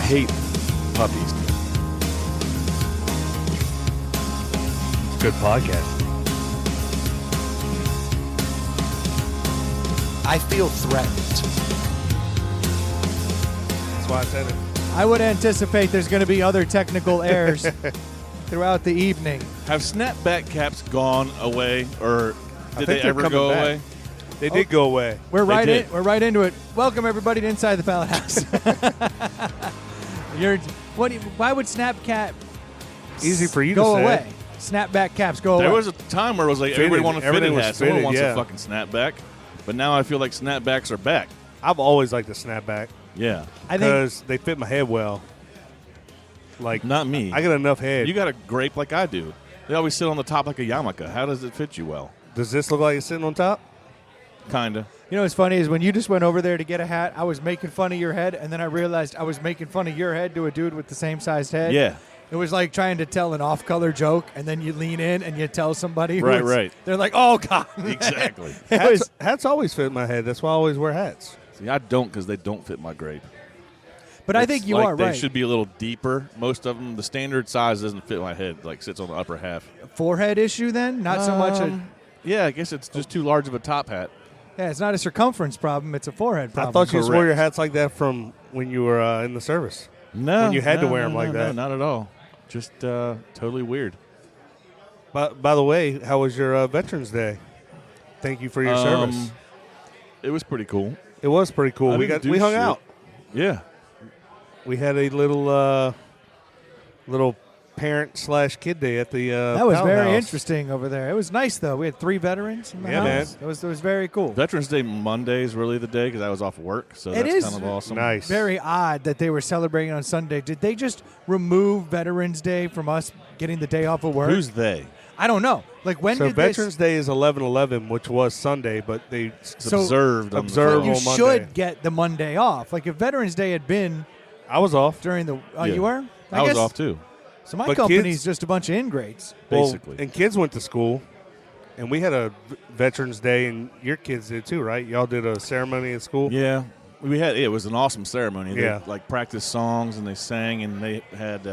hate puppies. Good podcast. I feel threatened. That's why I said it. I would anticipate there's going to be other technical errors throughout the evening. Have snapback caps gone away, or did they they're ever coming go back. away? They did go away. We're right did. We're right into it. Welcome everybody to Inside the Pallet House. Why would snapcat Easy for you to go say. away? Snapback caps go away. There was a time where it was like Fitted. everybody wanted fitted Everything was hats. Someone fitted, wants yeah. a fucking snapback, but now I feel like snapbacks are back. I've always liked the snapback Yeah, I think because they fit my head well. Like not me. I got enough head. You got a grape like I do. They always sit on the top like a yarmulke. How does it fit you well? Does this look like it's sitting on top? Kinda. you know what's funny is when you just went over there to get a hat, I was making fun of your head, and then I realized I was making fun of your head to a dude with the same sized head. Yeah. It was like trying to tell an off-color joke, and then you lean in and you tell somebody. Right, right. They're like, "Oh God!" Exactly. Hats always fit my head. That's why I always wear hats. See, I don't because they don't fit my grape. But I It's think you like are they right. should be a little deeper. Most of them, the standard size doesn't fit my head. Like sits on the upper half. Forehead issue then, not so much a. Yeah, I guess it's just too large of a top hat. Yeah, it's not a circumference problem; it's a forehead problem. I thought you just wore Correct. your hats like that from when you were in the service. No, When you had to no, wear 'em no, like no, that. No, not at all. Just totally weird. By the way, how was your Veterans Day? Thank you for your service. It was pretty cool. It was pretty cool. I We didn't do hung shit. out. Yeah. We had a little parent/kid day at the That was Pallet very House. interesting over there. It was nice though. We had 3 veterans in the Yeah, house. man. It was very cool. Veterans Day Monday is really the day because I was off work, so It that's is kind of awesome. Nice. Very odd that they were celebrating on Sunday. Did they just remove Veterans Day from us getting the day off of work? Who's they? I don't know. Like when So did Veterans Day is 11/11, which was Sunday, but they It's So- observed. on the Observed. you on Monday. should get the Monday off. Like if Veterans Day had been I was off. during the Yeah. you were? I was guess- off too. So my But company's kids- just a bunch of ingrates. Basically. And kids went to school, and we had a Veterans Day, and your kids did too, right? Y'all did a ceremony at school. Yeah, we had. It was an awesome ceremony. Yeah. They like practiced songs and they sang and they had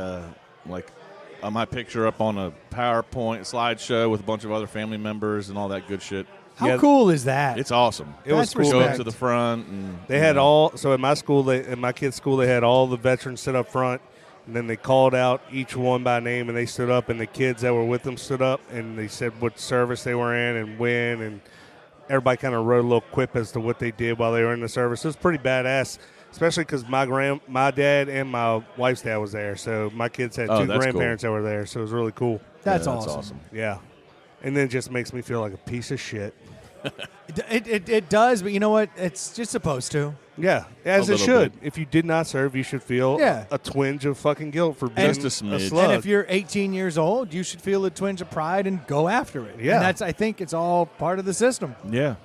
my picture up on a PowerPoint slideshow with a bunch of other family members and all that good shit. How Yeah. cool is that? It's awesome. It was That's cool. Go up respect. to the front and They had all. So at my school, in my kids' school, they had all the veterans sit up front, and then they called out each one by name, and they stood up, and the kids that were with them stood up, and they said what service they were in and when, and everybody kind of wrote a little quip as to what they did while they were in the service. It was pretty badass, especially because my dad and my wife's dad was there, so my kids had Oh, two that's grandparents that were there, so it was really cool. That's Yeah, awesome. Yeah, and then it just makes me feel like a piece of shit. It does, but you know what? It's just supposed to. Yeah, as A it little should. bit. If you did not serve, you should feel Yeah. a twinge of fucking guilt for being Just a smidge. slug. And if you're 18 years old, you should feel a twinge of pride and go after it. Yeah. And that's, I think it's all part of the system. yeah. I think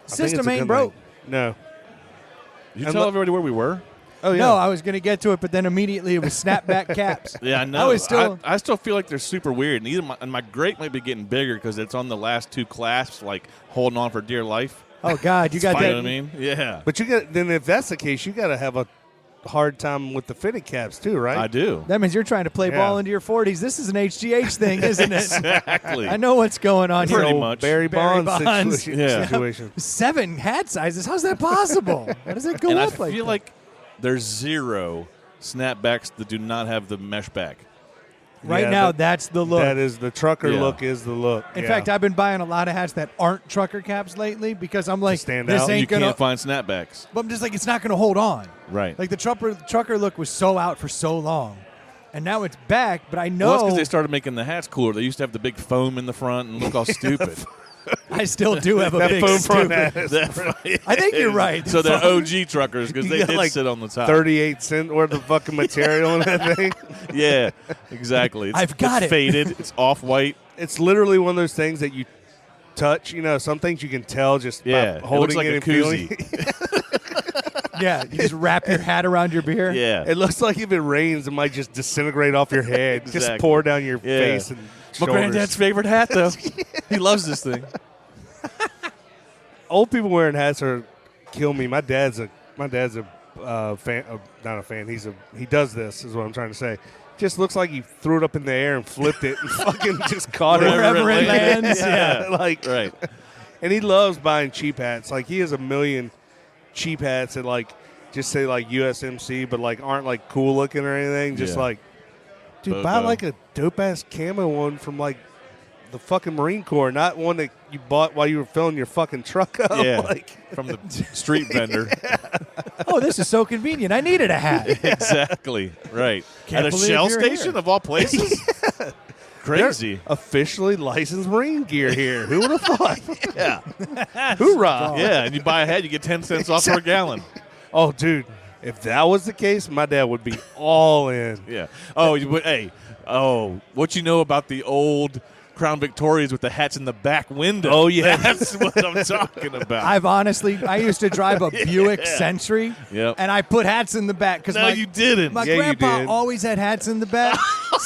it's System a ain't good broke. thing. No. Did you And tell look- everybody where we were? Oh yeah. No, I was going to get to it, but then immediately it was snapback caps. Yeah, I know. I was still. I still feel like they're super weird. And my grape might be getting bigger because it's on the last 2 clasps, like holding on for dear life. Oh God, you got You know that. what I mean? Yeah. But then if that's the case, you got to have a hard time with the fitted caps too, right? I do. That means you're trying to play Yeah. ball into your 40s. This is an HGH thing, isn't it? Exactly. I know what's going on Pretty here. much. Barry Barry Bonds, Bonds. Situation. Yeah. situation. 7 hat sizes. How's that possible? How does it go And I up like feel that? like there's 0 snapbacks that do not have the mesh back. Right Yeah, now, that- that's the look. That is the trucker Yeah. look. Is the look. In Yeah. fact, I've been buying a lot of hats that aren't trucker caps lately because I'm like, stand this out. ain't You gonna. can't find snapbacks. But I'm just like, it's not gonna hold on. Right. Like the trucker look was so out for so long, and now it's back. But I know Well, that's because they started making the hats cooler. They used to have the big foam in the front and look all stupid. I still do have a that big foam front stupid. hat is I think you're right. So they're OG truckers because You they got did like sit on the top. 38 cent worth of fucking material in that thing. Yeah, exactly. I've got it's it. faded. It's off-white. It's literally one of those things that you touch. You know, some things you can tell just Yeah, by holding it looks like it a and feeling. koozie. Yeah, you just wrap your hat around your beer. Yeah. It looks like if it rains, it might just disintegrate off your head, just Exactly. pour down your Yeah. face and My shoulders. granddad's favorite hat, though. He loves this thing. Old people wearing hats kill me. My dad's a fan, not a fan. He does this is what I'm trying to say. Just looks like he threw it up in the air and flipped it and fucking just caught it Wherever it lands. Yeah. like Right. And he loves buying cheap hats. Like he has a million cheap hats that like just say like USMC, but like aren't like cool looking or anything. Just Yeah. like, dude, Bobo. buy like a dope ass camo one from like the fucking Marine Corps, not one that you bought while you were filling your fucking truck up. Yeah. Like, From the street vendor. Oh, this is so convenient. I needed a hat. Exactly. Right. Can't At a believe Shell you're station here. of all places? Crazy. they're officially licensed Marine gear here. Who would have thought? Yeah. Hoorah! Yeah. And you buy a hat, you get 10 cents off per gallon. Oh, dude, if that was the case, my dad would be all in. Yeah. Oh, you would. Hey. Oh, what you know about the old Crown Victorias with the hats in the back window? Oh, yeah. That's what I'm talking about. I used to drive a Buick Century, Yep. and I put hats in the back because No, you didn't. my Yeah, you grandpa did. always had hats in the back.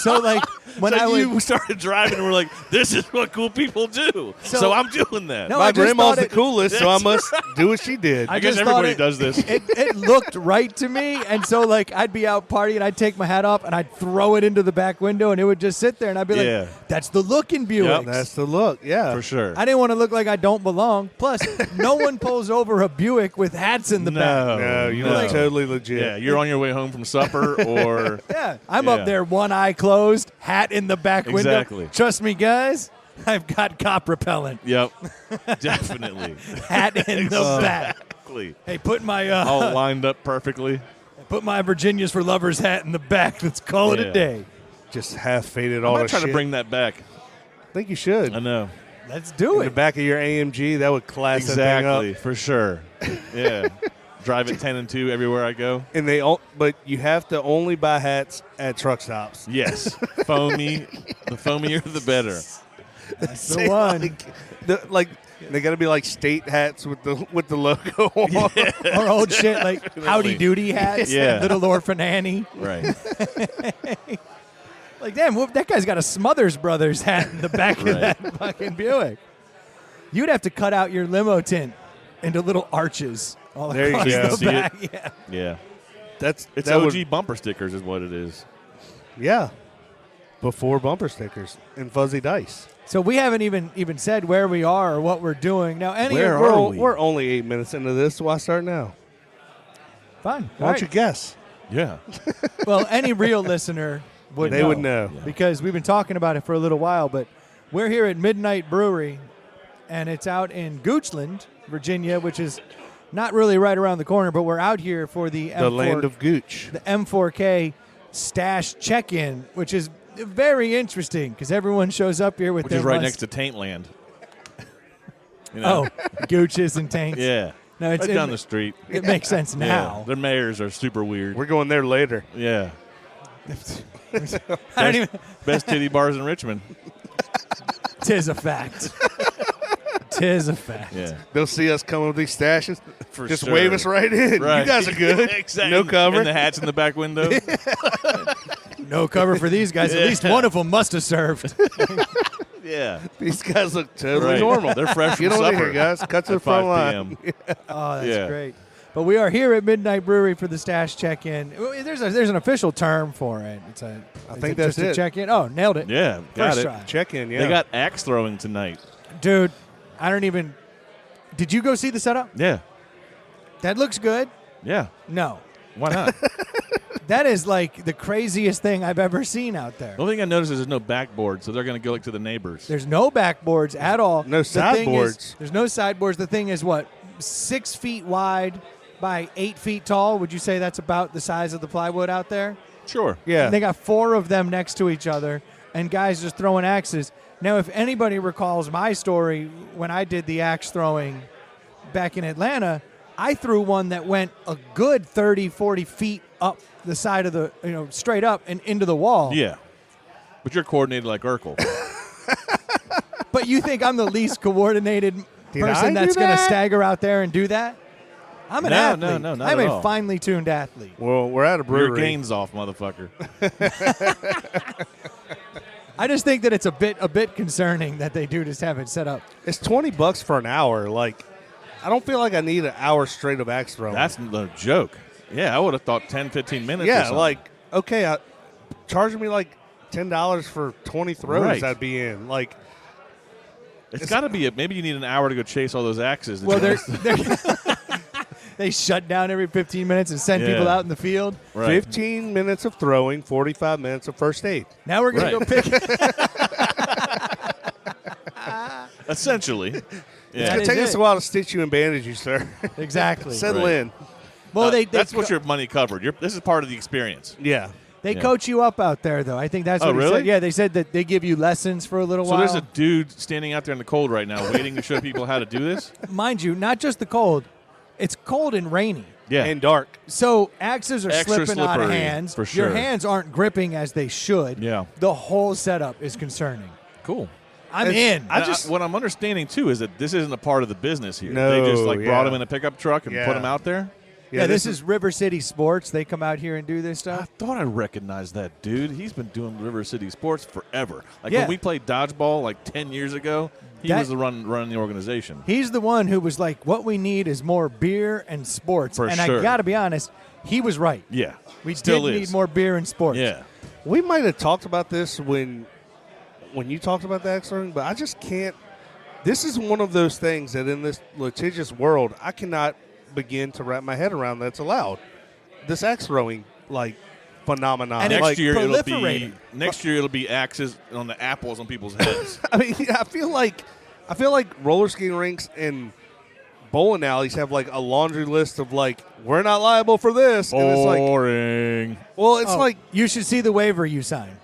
So like when so I you would, started driving and we're like, this is what cool people do. So- So I'm doing that. No, My I just grandma's thought the it- coolest, so I must do what she did. I guess just thought everybody does this. It looked right to me, and so like I'd be out partying, I'd take my hat off and I'd throw it into the back window, and it would just sit there, and I'd be Yeah. like, "That's the look in Buick." Yep. That's the look, yeah. For sure. I didn't want to look like I don't belong. Plus, no one pulls over a Buick with hats in the back. No, you no. look totally legit. Yeah, you're on your way home from supper or Yeah, I'm Yeah. up there, one eye closed, hat in the back window. Exactly. Trust me, guys, I've got cop repellent. Yep. Definitely. Hat in the back. Exactly. Hey, put my All lined up perfectly. put my Virginia's for Lovers hat in the back. Let's call it Yeah. a day. Just half faded I'm all gonna the try shit. to bring that back. I think you should. I know. Let's do In the it. back of your AMG, that would class that Exactly. thing up. For sure. Yeah. Drive at 10 and 2 everywhere I go. And but you have to only buy hats at truck stops. Yes. Foamy. The foamier, the better. That's the one. Like they got to be like state hats with the logo on. Or old shit like Howdy Doody hats. Yeah. Little Orphan Annie. Right. Like, damn, that guy's got a Smothers Brothers hat in the back of Right. that fucking Buick. You'd have to cut out your limo tint into little arches all There you across go. the See it? back. Yeah. Yeah. It's It's that OG bumper stickers is what it is. yeah. Before bumper stickers and fuzzy dice. So we haven't even said where we are or what we're doing. Now, Where are we? We're only 8 minutes into this. Why start now? Fine. Why don't you guess? Yeah. Well, any real listener would They know. would know. Because we've been talking about it for a little while, but we're here at Midnight Brewery, and it's out in Goochland, Virginia, which is not really right around the corner, but we're out here for the The land of Gooch. the M4K Stache check-in, which is very interesting because everyone shows up here with Which their is right next to Taintland. You know? Gooches and tanks. Yeah. No, it's right down the street. It makes sense Yeah. now. Their mayors are super weird. We're going there later. Yeah. I don't even. Best titty bars in Richmond. Tis a fact. Tis a fact. Yeah. They'll see us coming with these stashes. For Just sure. wave us right in. Right. You guys are good. Exactly. No cover. And the hats in the back window. No cover for these guys. At least one of them must have served. Yeah. These guys look totally Right. normal. They're fresh from Get on in supper. here, guys. Cut to the At front 5 line. p.m. Oh, that's Yeah. great. But we are here at Midnight Brewery for the Stache check-in. There's an official term for it. I think that's just a it. check-in. Oh, nailed it. Yeah. Got First it. try. Check in, yeah. They got axe throwing tonight. Dude, I don't even. Did you go see the setup? Yeah. That looks good. Yeah. No. Why not? That is like the craziest thing I've ever seen out there. The only thing I noticed is there's no backboard, so they're going to go like to the neighbors. There's no backboards at all. No The thing sideboards. is- There's no sideboards. The thing is what? 6 feet wide by 8 feet tall. Would you say that's about the size of the plywood out there? Sure. Yeah. And they got 4 of them next to each other, and guys just throwing axes. Now, if anybody recalls my story when I did the axe throwing back in Atlanta, I threw one that went a good 30, 40 feet up the side of the, straight up and into the wall. Yeah. But you're coordinated like Urkel. But you think I'm the least coordinated Did I person do that's going to that? stagger out there and do that? I'm an No, athlete. no, not I'm at a all. finely tuned athlete. Well, we're at a Your brewery. gains off, motherfucker. I just think that it's a bit concerning that they do just have it set up. It's $20 for an hour. Like, I don't feel like I need an hour straight of axe throwing. That's no joke. Yeah, I would have thought 10, 15 minutes. or Yeah, something. like, okay, charging me like $10 for 20 throws Right. I'd be in. Like, it's got to be. Maybe you need an hour to go chase all those axes. Well, they shut down every 15 minutes and send people out in the field. right. 15 minutes of throwing, 45 minutes of first aid. Now we're going to Right. go pick. Essentially. It's Yeah. That going is to take us it. a while to stitch you and bandage you, sir. Exactly. Settle Right. in. Well, That's what your money covered. This is part of the experience. Yeah. They Yeah. coach you up out there, though. I think that's Oh, what he really? said. Yeah, they said that they give you lessons for a little So while. there's a dude standing out there in the cold right now waiting to show people how to do this? Mind you, not just the cold. It's cold and rainy. Yeah. And dark. So axes are Extra slipping out of slippery, hands. for Your sure. hands aren't gripping as they should. Yeah. The whole setup is concerning. Cool. I'm in. What I'm understanding, too, is that this isn't a part of the business here. No, they just brought yeah. him in a pickup truck and Yeah. put him out there? Yeah, this is River City Sports. They come out here and do this I stuff. thought I recognized that dude. He's been doing River City Sports forever. Like Yeah. when we played dodgeball like 10 years ago, he That- was the running the organization. He's the one who was like, what we need is more beer and sports. For and sure. I got to be honest, he was right. Yeah. We Still did is. need more beer and sports. Yeah. We might have talked about this when you talked about the axe throwing, but I just can't. This is one of those things that in this litigious world, I cannot begin to wrap my head around that's allowed. This axe throwing, like, phenomenon. And it's like, Next year it'll be axes on the apples on people's heads. I mean, I feel like roller skating rinks and bowling alleys have like a laundry list of like, we're not liable for this. And it's like, Boring. well, it's Oh, like you should see the waiver you sign.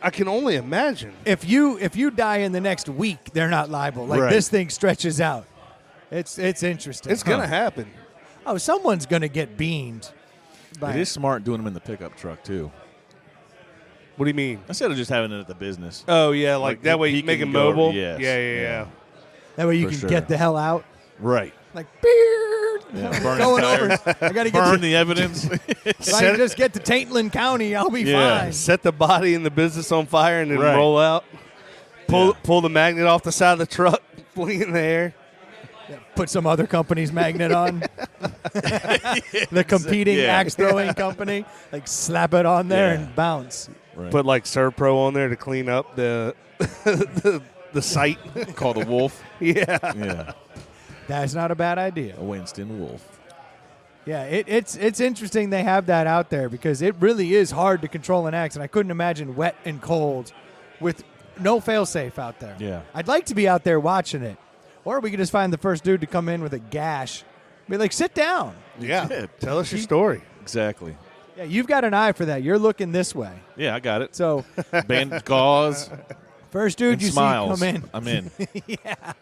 I can only imagine. If you die in the next week, they're not liable. Like Right. this thing stretches out. It's interesting. It's gonna happen. Oh, someone's gonna get beamed. By It is smart doing them in the pickup truck, too. What do you mean? Instead of just having it at the business. Oh yeah, like that way he you make it can go- mobile. yes. Yeah. that way you for can sure. get the hell out. Right. Like beard. Yeah, burn Going tires. over. I gotta get Burn to, the evidence. if I can just get to Taintland County, I'll be Yeah. fine. Set the body and the business on fire and then Right. roll out. Yeah. Pull the magnet off the side of the truck, fling it in the air. Put some other company's magnet on. The competing Yeah. axe throwing company. Like slap it on there Yeah. and bounce. Right. Put like Serpro on there to clean up the the site. Call the wolf. Yeah. Yeah. That's not a bad idea. A Winston Wolf. Yeah, it's interesting they have that out there because it really is hard to control an axe, and I couldn't imagine wet and cold with no failsafe out there. Yeah. I'd like to be out there watching it. Or we could just find the first dude to come in with a gash. Be like, sit down. Yeah. did. Tell us your story. Exactly. Yeah, you've got an eye for that. You're looking this way. Yeah, I got it. So Band gauze first dude and you smiles. see come in. I'm in. Yeah,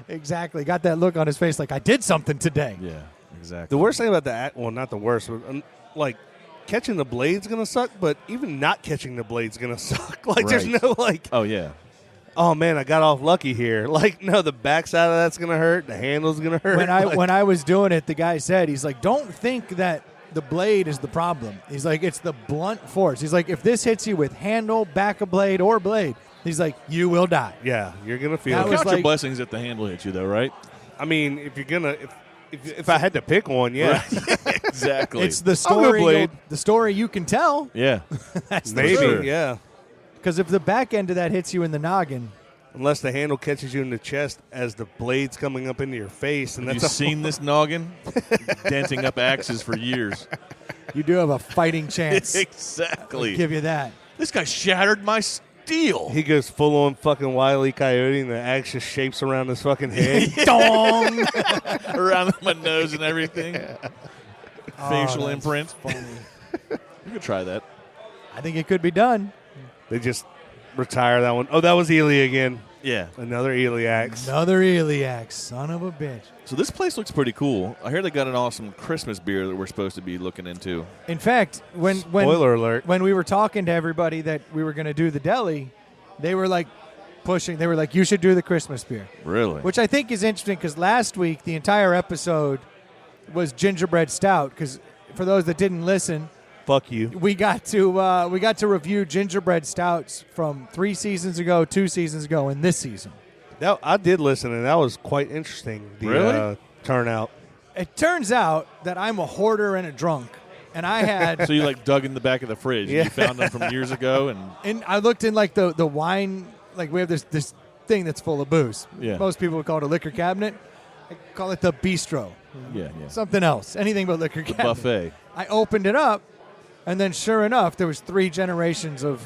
exactly. Got that look on his face like I did something today. Yeah, exactly. The worst thing about that, well, not the worst, but like catching the blade's gonna suck, but even not catching the blade's gonna suck. Like there's Right. no like, Oh, yeah. oh man, I got off lucky here. Like no, the backside of that's gonna hurt, the handle's gonna hurt. When I was doing it, the guy said, he's like, don't think that the blade is the problem. He's like, it's the blunt force. He's like, if this hits you with handle, back of blade, or blade, he's like, you will die. yeah, you're gonna feel That it. was Count your like- blessings if the handle hits you, though, right? I mean, if you're gonna, if I had to pick one, yeah, Exactly. It's the I'll go story. blade. The story you can tell. yeah. That's maybe, sure. yeah. Because if the back end of that hits you in the noggin, Unless the handle catches you in the chest as the blade's coming up into your face, and Have you that's seen this noggin? Denting up axes for years. you do have a fighting chance. Exactly. I'll give you that. This guy shattered my steel. he goes full on fucking Wile E. Coyote, and the axe just shapes around his fucking head. Dong. Around my nose and everything. Facial that's imprint. funny. You could try that. I think it could be done. They just retire that one. Oh, that was Ely again. Yeah. Another Ely axe. Another Eliax, son of a bitch. So this place looks pretty cool. I hear they got an awesome Christmas beer that we're supposed to be looking into. In fact, when Spoiler alert. when we were talking to everybody that we were going to do the deli, they were like pushing. They were like, "You should do the Christmas beer," Really? which I think is interesting because last week the entire episode was gingerbread stout. Because for those that didn't listen, Fuck you. we got to review gingerbread stouts from 3 seasons ago, 2 seasons ago, and this season. That, I did listen, and that was quite interesting. The Really? turnout. It turns out that I'm a hoarder and a drunk, And I had So you like dug in the back of the fridge. Yeah. And you found them from years ago, and I looked in like the wine, like we have this thing that's full of booze. Yeah. Most people would call it a liquor cabinet. I call it the bistro. yeah. Something else. Anything but liquor cabinet. Buffet. I opened it up, and then sure enough, there was 3 generations of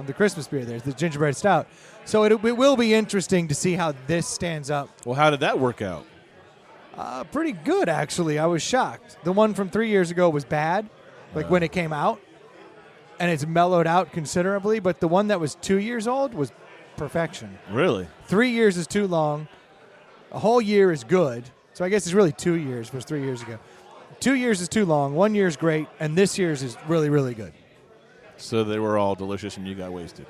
the Christmas beer there, the gingerbread stout. So it will be interesting to see how this stands up. Well, how did that work out? Pretty good, actually. I was shocked. The one from 3 years ago was bad, like when it came out, and it's mellowed out considerably. But the one that was 2 years old was perfection. Really? 3 years is too long. A whole year is good. So I guess it's really 2 years. It was 3 years ago. 2 years is too long. 1 year is great, and this year's is really, really good. So they were all delicious, and you got wasted.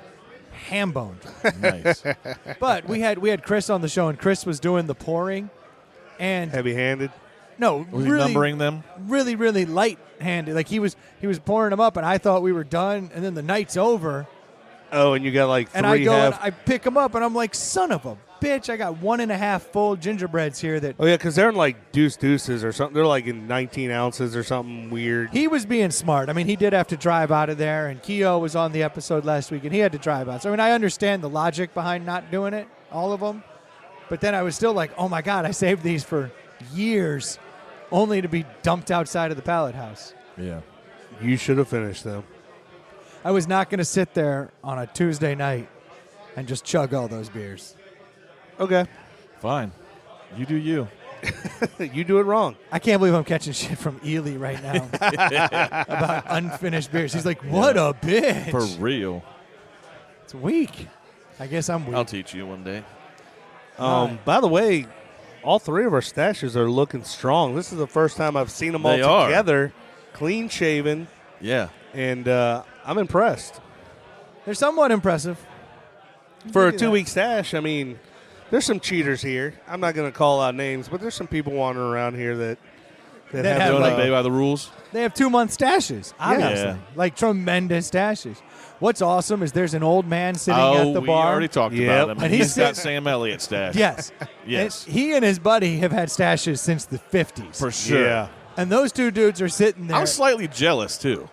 Ham boned. Nice. But we had Chris on the show, and Chris was doing the pouring, and Heavy-handed. no, Was he really, numbering them? really, really light-handed. Like he was pouring them up, and I thought we were done, and then the night's over, Oh, and you got like 3 and I go half. and I pick them up, and I'm like, son of a bitch! I got 1.5 full gingerbreads here that. Oh, yeah, because they're in like deuces or something. They're like in 19 ounces or something weird. He was being smart. I mean, he did have to drive out of there, and Keo was on the episode last week, and he had to drive out. So, I mean, I understand the logic behind not doing it, all of them. But then I was still like, oh, my God, I saved these for years only to be dumped outside of the pallet house. Yeah. You should have finished them. I was not going to sit there on a Tuesday night and just chug all those beers. Okay. Fine. You do you. You do it wrong. I can't believe I'm catching shit from Ely right now about unfinished beers. He's like, what a bitch. For real. It's weak. I guess I'm weak. I'll teach you one day. Right. By the way, all 3 of our stashes are looking strong. This is the first time I've seen them all They are. together, clean shaven, Yeah. and I'm impressed. They're somewhat impressive. For a Give you 2-week stash, I mean, there's some cheaters here. I'm not going to call out names, but there's some people wandering around here that That have have, Don't like- obey by the rules. They have 2-month stashes, obviously. Yeah. Like tremendous stashes. What's awesome is there's an old man sitting at the we bar. already talked Yep. about him. And He's he's got sit- Sam Elliott stash. Yes. Yes. And he and his buddy have had stashes since the 50s. For sure. Yeah. And those 2 dudes are sitting there. I'm slightly jealous, too.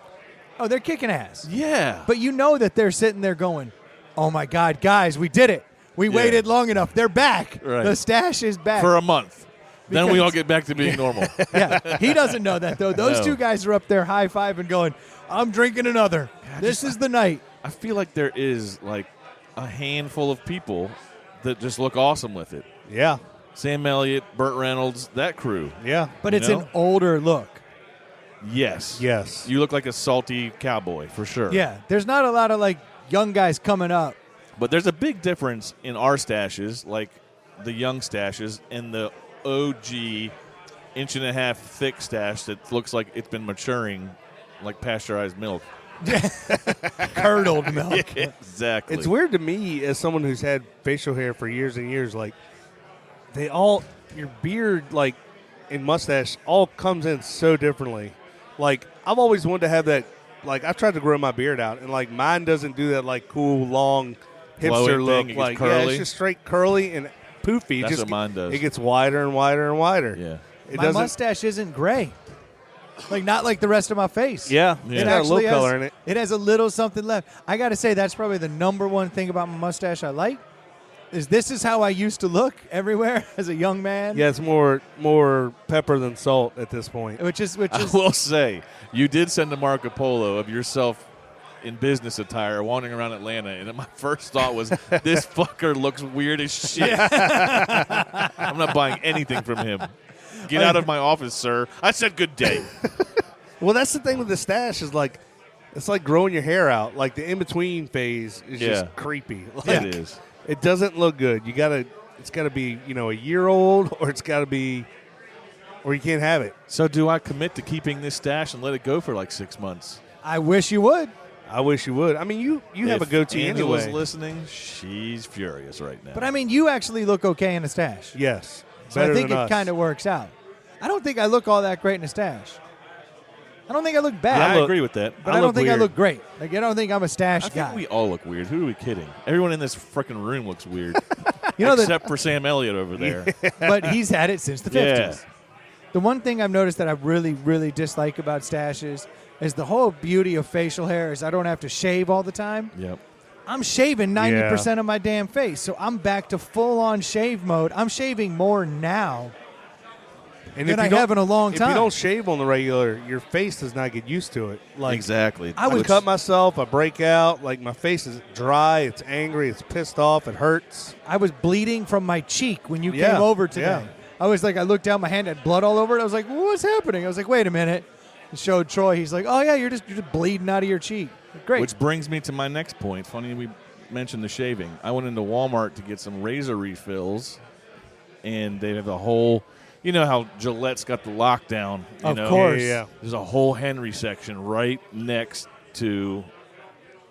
Oh, they're kicking ass. Yeah. But you know that they're sitting there going, oh, my God, guys, we did it. We waited long enough. They're back. Right. The stash is back. For a month. Then we Because- all get back to being normal. Yeah, he doesn't know that, though. Those No. 2 guys are up there high-fiving going, I'm drinking another. This is the night. I feel like there is like a handful of people that just look awesome with it. Yeah. Sam Elliott, Burt Reynolds, that crew. Yeah. But it's know? an older look. Yes. Yes. You look like a salty cowboy for sure. Yeah, there's not a lot of, like, young guys coming up. But there's a big difference in our stashes, like the young stashes, and the OG 1.5-inch thick stash that looks like it's been maturing like pasteurized milk. Curdled milk. Exactly. It's weird to me as someone who's had facial hair for years and years, like your beard, like, and mustache all comes in so differently. Like, I've always wanted to have that, like, I've tried to grow my beard out, and, like, mine doesn't do that, like, cool, long, Flowing hipster look. thing, it gets Like, yeah, curly. it's just straight curly and poofy. That's Just what mine does. It gets wider and wider and wider. Yeah. It My doesn't. mustache isn't gray. Like, not like the rest of my face. Yeah, Yeah. it's It got a actually little color has, in it. It has a little something left. I got to say, that's probably the number one thing about my mustache I like. This is how I used to look everywhere as a young man. Yeah, it's more pepper than salt at this point. Which is I will say, you did send a Marco Polo of yourself in business attire wandering around Atlanta, and my first thought was, this fucker looks weird as shit. I'm not buying anything from him. Get out of my office, sir. I said good day. Well, that's the thing with the stash is, like, it's like growing your hair out. Like, the in-between phase is Yeah. just creepy. Like, It is. It doesn't look good. It's got to be, a year old, or it's got to be, or you can't have it. So do I commit to keeping this stash and let it go for like 6 months? I wish you would. I wish you would. I mean, you have a If goatee Angela's anyway. listening, she's furious right now. But, I mean, you actually look okay in a stash. Yes. So I Better think than it us. kind of works out. I don't think I look all that great in a stash. I don't think I look bad. I agree with that. But I I don't look think I weird. look great. Like, I don't think I'm a stash I guy. think we all look weird. Who are we kidding? Everyone in this freaking room looks weird. You know that, Except for Sam Elliott over there. but he's had it since the 50s. The one thing I've noticed that I really, really dislike about Staches is the whole beauty of facial hair is I don't have to shave all the time. Yep. I'm shaving 90% of my damn face, so I'm back to full-on shave mode. I'm shaving more now than I have in a long time. If you don't shave on the regular, your face does not get used to it. Like Exactly. I would cut myself, I break out, like my face is dry, it's angry, it's pissed off, it hurts. I was bleeding from my cheek when you Yeah, came over today. yeah. I was like, I looked down, my hand had blood all over it. I was like, what's happening? I was like, wait a minute. It showed Troy. He's like, oh yeah, you're just bleeding out of your cheek. Great. Which brings me to my next point. Funny we mentioned the shaving. I went into Walmart to get some razor refills, and they have a whole, you know how Gillette's got the lockdown. You Of know? course. Yeah. There's a whole Henry section right next to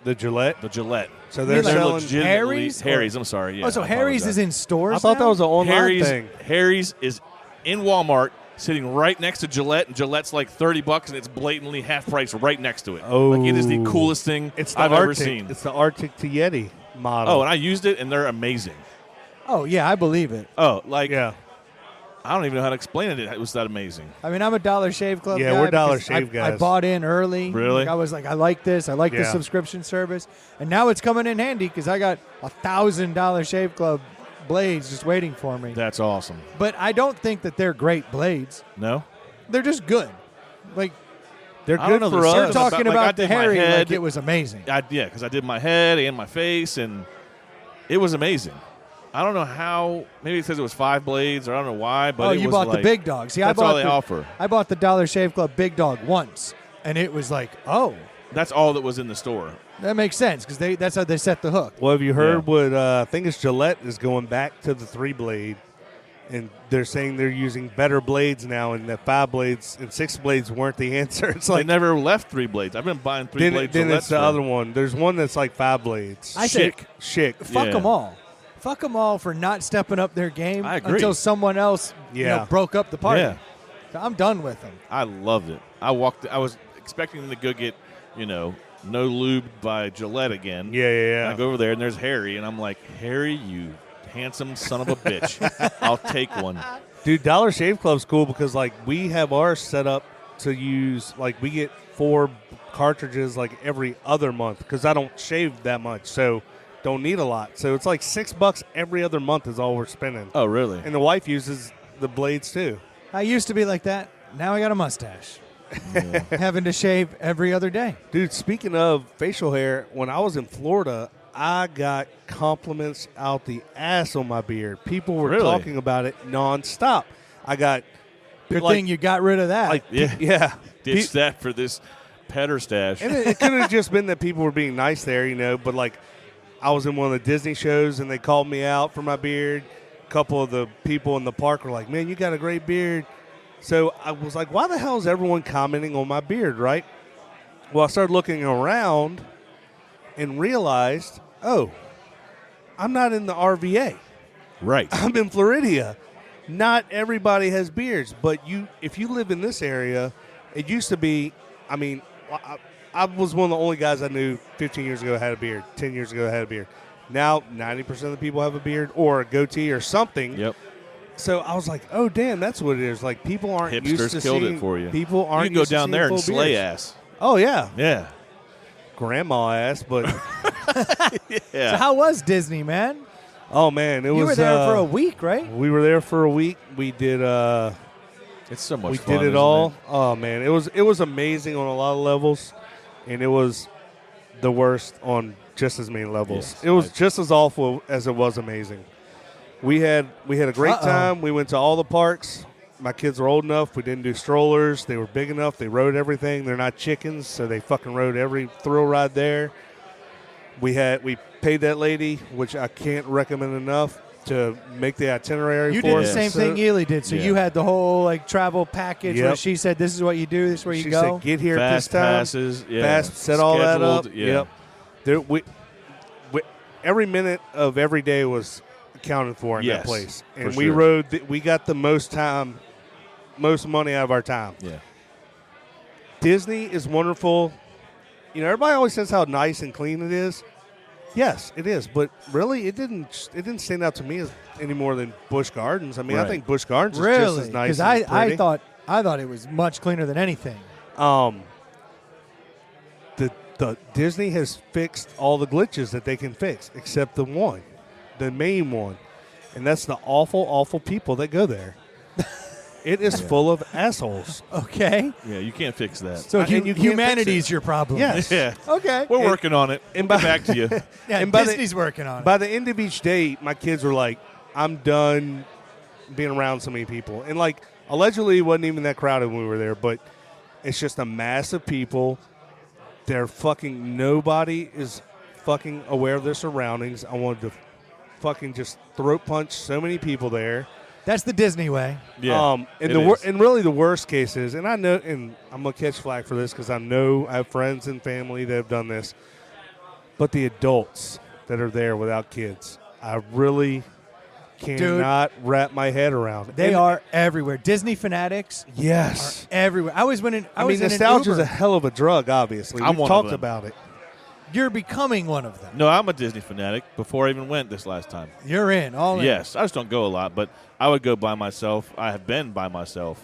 The Gillette. the Gillette. So You they're mean like selling legitimately Harry's? Harry's. I'm sorry. Yeah, oh, so I Harry's apologize. is in stores I thought now? that was an online Harry's, thing. Harry's is in Walmart, sitting right next to Gillette, and Gillette's like $30, and it's blatantly half price right next to it. Oh. Like it is the coolest thing It's the I've Arctic. ever seen. It's the Arctic to Yeti model. Oh, and I used it, and they're amazing. Oh, yeah, I believe it. Oh, like yeah. I don't even know how to explain it. It was that amazing. I mean, I'm a Dollar Shave Club Yeah, guy. we're Dollar because Shave I guys. bought in early. Really? Like, I was like, I like this. I like the Yeah. subscription service. And now it's coming in handy because I got $1,000 Shave Club blades just waiting for me. That's awesome. But I don't think that they're great blades. No? They're just good. Like, They're I don't good know, for there's you're something us. talking like, I about the did my Harry like head. it was amazing. Yeah, because I did my head and my face, and it was amazing. I don't know how. Maybe it says it was 5 blades, or I don't know why. But Oh, it you was bought like, the big dog. See, that's I bought all they the, offer. I bought the Dollar Shave Club Big Dog once, and it was like, oh, That's all that was in the store. that makes sense because that's how they set the hook. Well, have you heard Yeah. what I think it's Gillette is going back to the 3-blade, and they're saying they're using better blades now, and that 5 blades and 6 blades weren't the answer. It's They like never left 3 blades. I've been buying 3 then, blades. then Gillettes it's the for- other one. There's one that's like 5 blades. I say- Schick. Fuck Yeah. them all. Fuck them all for not stepping up their game I agree. until someone else Yeah. broke up the party. Yeah. So I'm done with them. I loved it. I was expecting them to go get, no lube by Gillette again. Yeah, yeah, And I yeah. go over there, and there's Harry, and I'm like, Harry, you handsome son of a bitch. I'll take one. Dude, Dollar Shave Club's cool because like we have ours set up to use, like we get 4 cartridges like every other month because I don't shave that much, so don't need a lot. So it's like $6 every other month is all we're spending. Oh, really? And the wife uses the blades too. I used to be like that. Now I got a mustache. Having to shave every other day. Dude, speaking of facial hair, when I was in Florida, I got compliments out the ass on my beard. People were Really? talking about it nonstop. I got Good like, thing you got rid of that. like Yeah. yeah. Ditch that for this Petter stash. And it could have just been that people were being nice there, but like I was in one of the Disney shows and they called me out for my beard. A couple of the people in the park were like, man, you got a great beard. So I was like, why the hell is everyone commenting on my beard, right? Well, I started looking around and realized, oh, I'm not in the RVA. Right. I'm in Floridia. Not everybody has beards, but if you live in this area, it used to be, I was one of the only guys I knew 15 years ago had a beard, 10 years ago had a beard. Now, 90% of the people have a beard or a goatee or something. Yep. So I was like, oh, damn, that's what it is. Like, people aren't used Hipsters to killed seeing, it for you. People You aren't can go used to down seeing there and full slay beards. ass. Oh, yeah. Yeah. Grandma ass, but, Yeah. So how was Disney, man? oh, man, it was. You were there for a week, right? We were there for a week. We did, It's so much we fun. did it isn't all. Oh, man, it was amazing on a lot of levels, and it was the worst on just as many levels. Yes, it was I- just as awful as it was amazing. We had a great Uh-oh. time. We went to all the parks. My kids were old enough. We didn't do strollers. They were big enough. They rode everything. They're not chickens, so they fucking rode every thrill ride there. We paid that lady, which I can't recommend enough, to make the itinerary You for did us. the same So thing Ely did. So Yeah. you had the whole travel package where Yep. she said, "This is what you do. This is where you She go." said, "Get here at this Fast time." passes. Yeah. Fast, set all that up. Scheduled, Yeah. Yep. There, we, every minute of every day was accounted for in Yes, that place, for and we sure. rode. We got the most money out of our time. Yeah. Disney is wonderful. Everybody always says how nice and clean it is. Yes, it is. But really, it didn't stand out to me as any more than Busch Gardens. I mean, I Right. think Busch Gardens is Really? just as nice. Because and I pretty. thought it was much cleaner than anything. The Disney has fixed all the glitches that they can fix, except the main one, and that's the awful people that go there. It is full of assholes. Okay. Yeah, you can't fix that. So And you can't fix humanity's it. your problem. Yes. Yeah. Okay. We're working on it. and We'll by- get back to you. Yeah, and by the- Disney's working on it. By the end of each day, my kids were like, "I'm done being around so many people," and like allegedly, it wasn't even that crowded when we were there, but it's just a mass of people. They're fucking nobody is fucking aware of their surroundings. I wanted to fucking just throat punch so many people there. That's the Disney way. Yeah. And it the is. and really the worst case is, and I know, and I'm gonna catch flack for this because I know I have friends and family that have done this, but the adults that are there without kids, I really cannot wrap my head around. They And- are everywhere. Disney fanatics yes. everywhere. I was I was mean, in an nostalgia is Uber. a hell of a drug. Obviously, I'm we've one of talked them. about it. You're becoming one of them. No, I'm a Disney fanatic before I even went this last time. You're in. All in. Yes, I just don't go a lot, but I would go by myself. I have been by myself.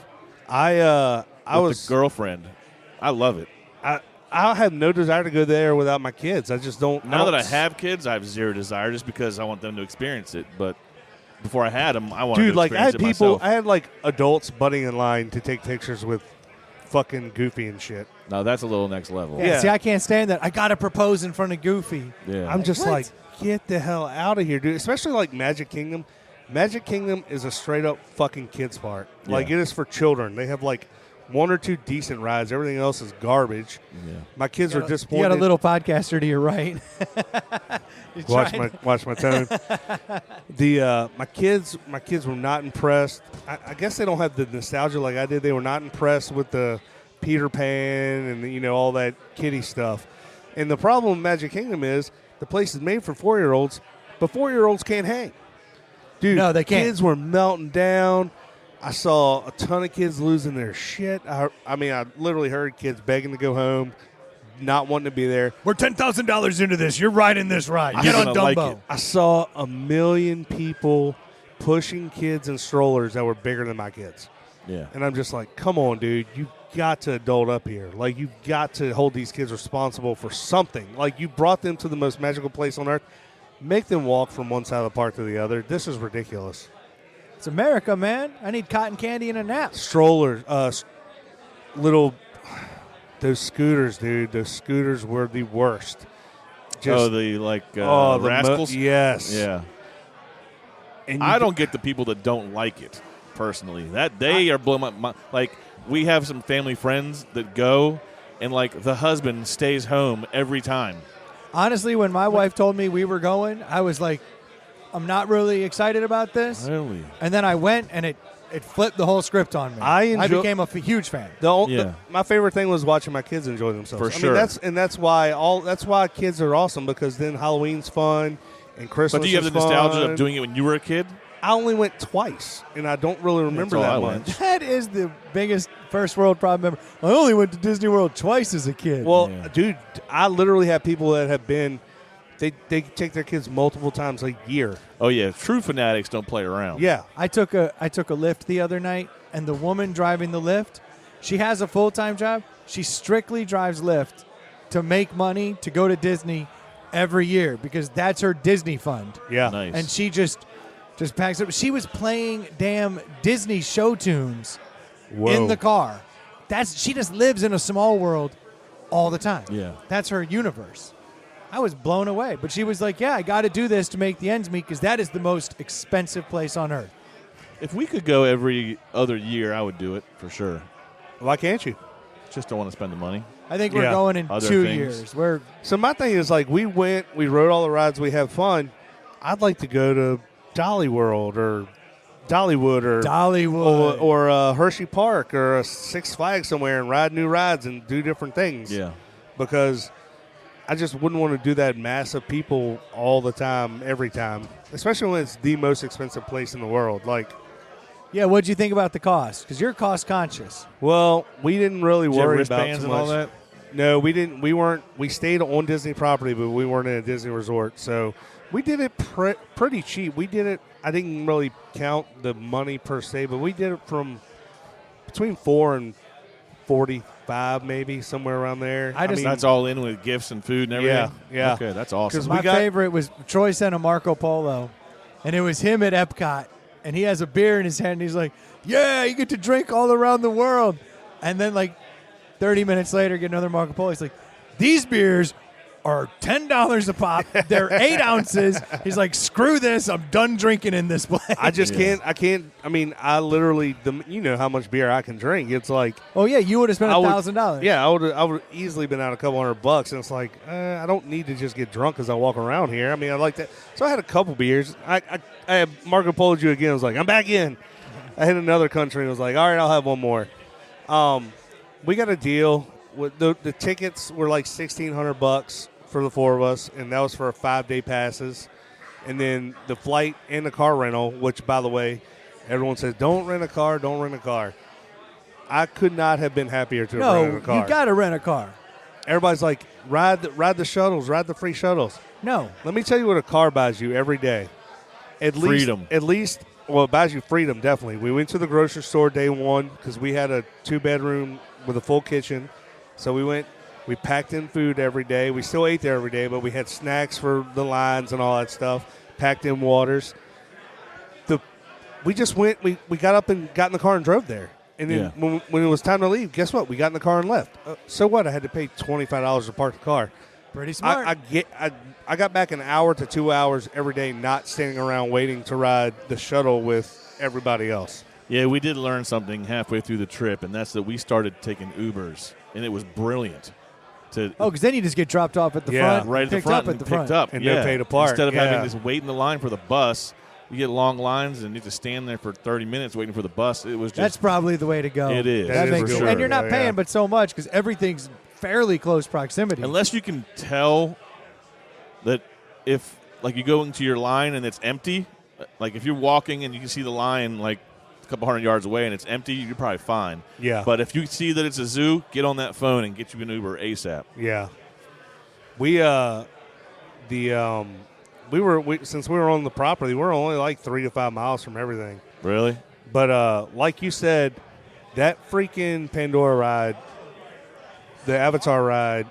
I With was a girlfriend. I love it. I have no desire to go there without my kids. I just don't. Now that don't I have kids, I have zero desire just because I want them to experience it. But before I had them, I wanted dude, to like I experience had it people, myself. I had like adults butting in line to take pictures with fucking Goofy and shit. No, that's a little next level. Yeah. Yeah. See, I can't stand that. I got to propose in front of Goofy. Yeah. I'm just What? like, get the hell out of here, dude. Especially like Magic Kingdom. Magic Kingdom is a straight up fucking kids park. Like Yeah. it is for children. They have like one or two decent rides. Everything else is garbage. Yeah. My kids are You disappointed. got a little podcaster to your right. You're trying to- watch my tone. My kids were not impressed. I guess they don't have the nostalgia like I did. They were not impressed with the Peter Pan and all that kiddie stuff. And the problem with Magic Kingdom is the place is made for 4-year-olds, but 4-year-olds can't hang. Dude, No, they can't. Kids were melting down. I saw a ton of kids losing their shit. I mean, I literally heard kids begging to go home, not wanting to be there. We're $10,000 into this. You're riding this ride. You're Get on gonna like Dumbo. it. I saw 1 million people pushing kids in strollers that were bigger than my kids. Yeah. And I'm just like, come on, dude. You got to adult up here. Like, you've got to hold these kids responsible for something. Like, you brought them to the most magical place on earth. Make them walk from one side of the park to the other. This is ridiculous. It's America, man. I need cotton candy and a nap. Strollers, those scooters, dude. Those scooters were the worst. The rascals? Yes. Yeah. And you I don't get the people that don't like it, personally. That they are blowing my mind. Like, we have some family friends that go, and, like, the husband stays home every time. Honestly, when my wife told me we were going, I was like, I'm not really excited about this. Really? And then I went, and it flipped the whole script on me. I became a huge fan. My favorite thing was watching my kids enjoy themselves. For sure. That's why kids are awesome, because then Halloween's fun and Christmas. But do you have is the nostalgia fun. of doing it when you were a kid? I only went twice, and I don't really remember all that I much. went. That is the biggest first world problem ever. I only went to Disney World twice as a kid. Well, Yeah. dude, I literally have people that have been. They take their kids multiple times a year. Oh, yeah. True fanatics don't play around. Yeah. I took a lift the other night, and the woman driving the lift, she has a full-time job. She strictly drives Lyft to make money to go to Disney every year because that's her Disney fund. Yeah. Nice. And she just packs up. She was playing damn Disney show tunes in the car. She just lives in a small world all the time. Yeah. That's her universe. I was blown away. But she was like, yeah, I got to do this to make the ends meet because that is the most expensive place on earth. If we could go every other year, I would do it for sure. Why can't you? Just don't want to spend the money. I think we're Yeah. going in Other 2 things. years. So my thing is, like, we rode all the rides, we have fun. I'd like to go to Dolly World or Dollywood or Dollywood. or Hershey Park or a Six Flags somewhere and ride new rides and do different things. Yeah. Because I just wouldn't want to do that mass of people all the time, every time, especially when it's the most expensive place in the world. Like, Yeah, what'd you think about the cost? Because you're cost conscious. well, we didn't really Did you have worry about wristbands too and all much. that? No, we didn't. We stayed on Disney property, but we weren't in a Disney resort. So we did it pretty cheap. We did it. I didn't really count the money per se, but we did it from between $4 and $45, maybe somewhere around there. That's all in with gifts and food and everything. Yeah. Okay, that's awesome. My favorite was Troy sent a Marco Polo, and it was him at Epcot, and he has a beer in his hand, and he's like, "Yeah, you get to drink all around the world," and then like 30 minutes later, get another Marco Polo. He's like, "These beers are $10 a pop. They're 8 ounces." He's like, "Screw this. I'm done drinking in this place." I just can't. I can't. I mean, I literally. You know how much beer I can drink. It's like. Oh yeah, you would have spent $1,000. Yeah, I would easily been out a couple $100, and it's like I don't need to just get drunk as I walk around here. I mean, I like that. So I had a couple beers. I had Marco Polo'd you again. I was like, I'm back in. I hit another country and was like, all right, I'll have one more. We got a deal. With the tickets were like $1,600 for the 4 of us, and that was for 5-day passes. And then the flight and the car rental, which, by the way, everyone says, don't rent a car, don't rent a car. I could not have been happier to have rented a car. You got to rent a car. Everybody's like, ride the shuttles, ride the free shuttles. No. Let me tell you what a car buys you every day. Freedom. Well, it buys you freedom, definitely. We went to the grocery store day one because we had a 2-bedroom with a full kitchen. So we packed in food every day. We still ate there every day, but we had snacks for the lines and all that stuff, packed in waters. We just went, we got up and got in the car and drove there. And then when it was time to leave, guess what? We got in the car and left. So what? I had to pay $25 to park the car. Pretty smart. I got back 1 hour to 2 hours every day, not standing around waiting to ride the shuttle with everybody else. Yeah, we did learn something halfway through the trip, and that's that we started taking Ubers, and it was brilliant. Because then you just get dropped off at the front, right at the front, and picked up, and no pay to park. Instead of having to wait in the line for the bus, you get long lines and you have to stand there for 30 minutes waiting for the bus. It was that's probably the way to go. It is. That makes for sure. And you're not paying but so much because everything's fairly close proximity. Unless you can tell that if like you go into your line and it's empty, like if you're walking and you can see the line like a couple hundred yards away and it's empty, you're probably fine. Yeah. But if you see that it's a zoo, get on that phone and get you an Uber ASAP. Yeah. Since we were on the property, we're only like 3 to 5 miles from everything. Really? But like you said, that freaking Pandora ride, the Avatar ride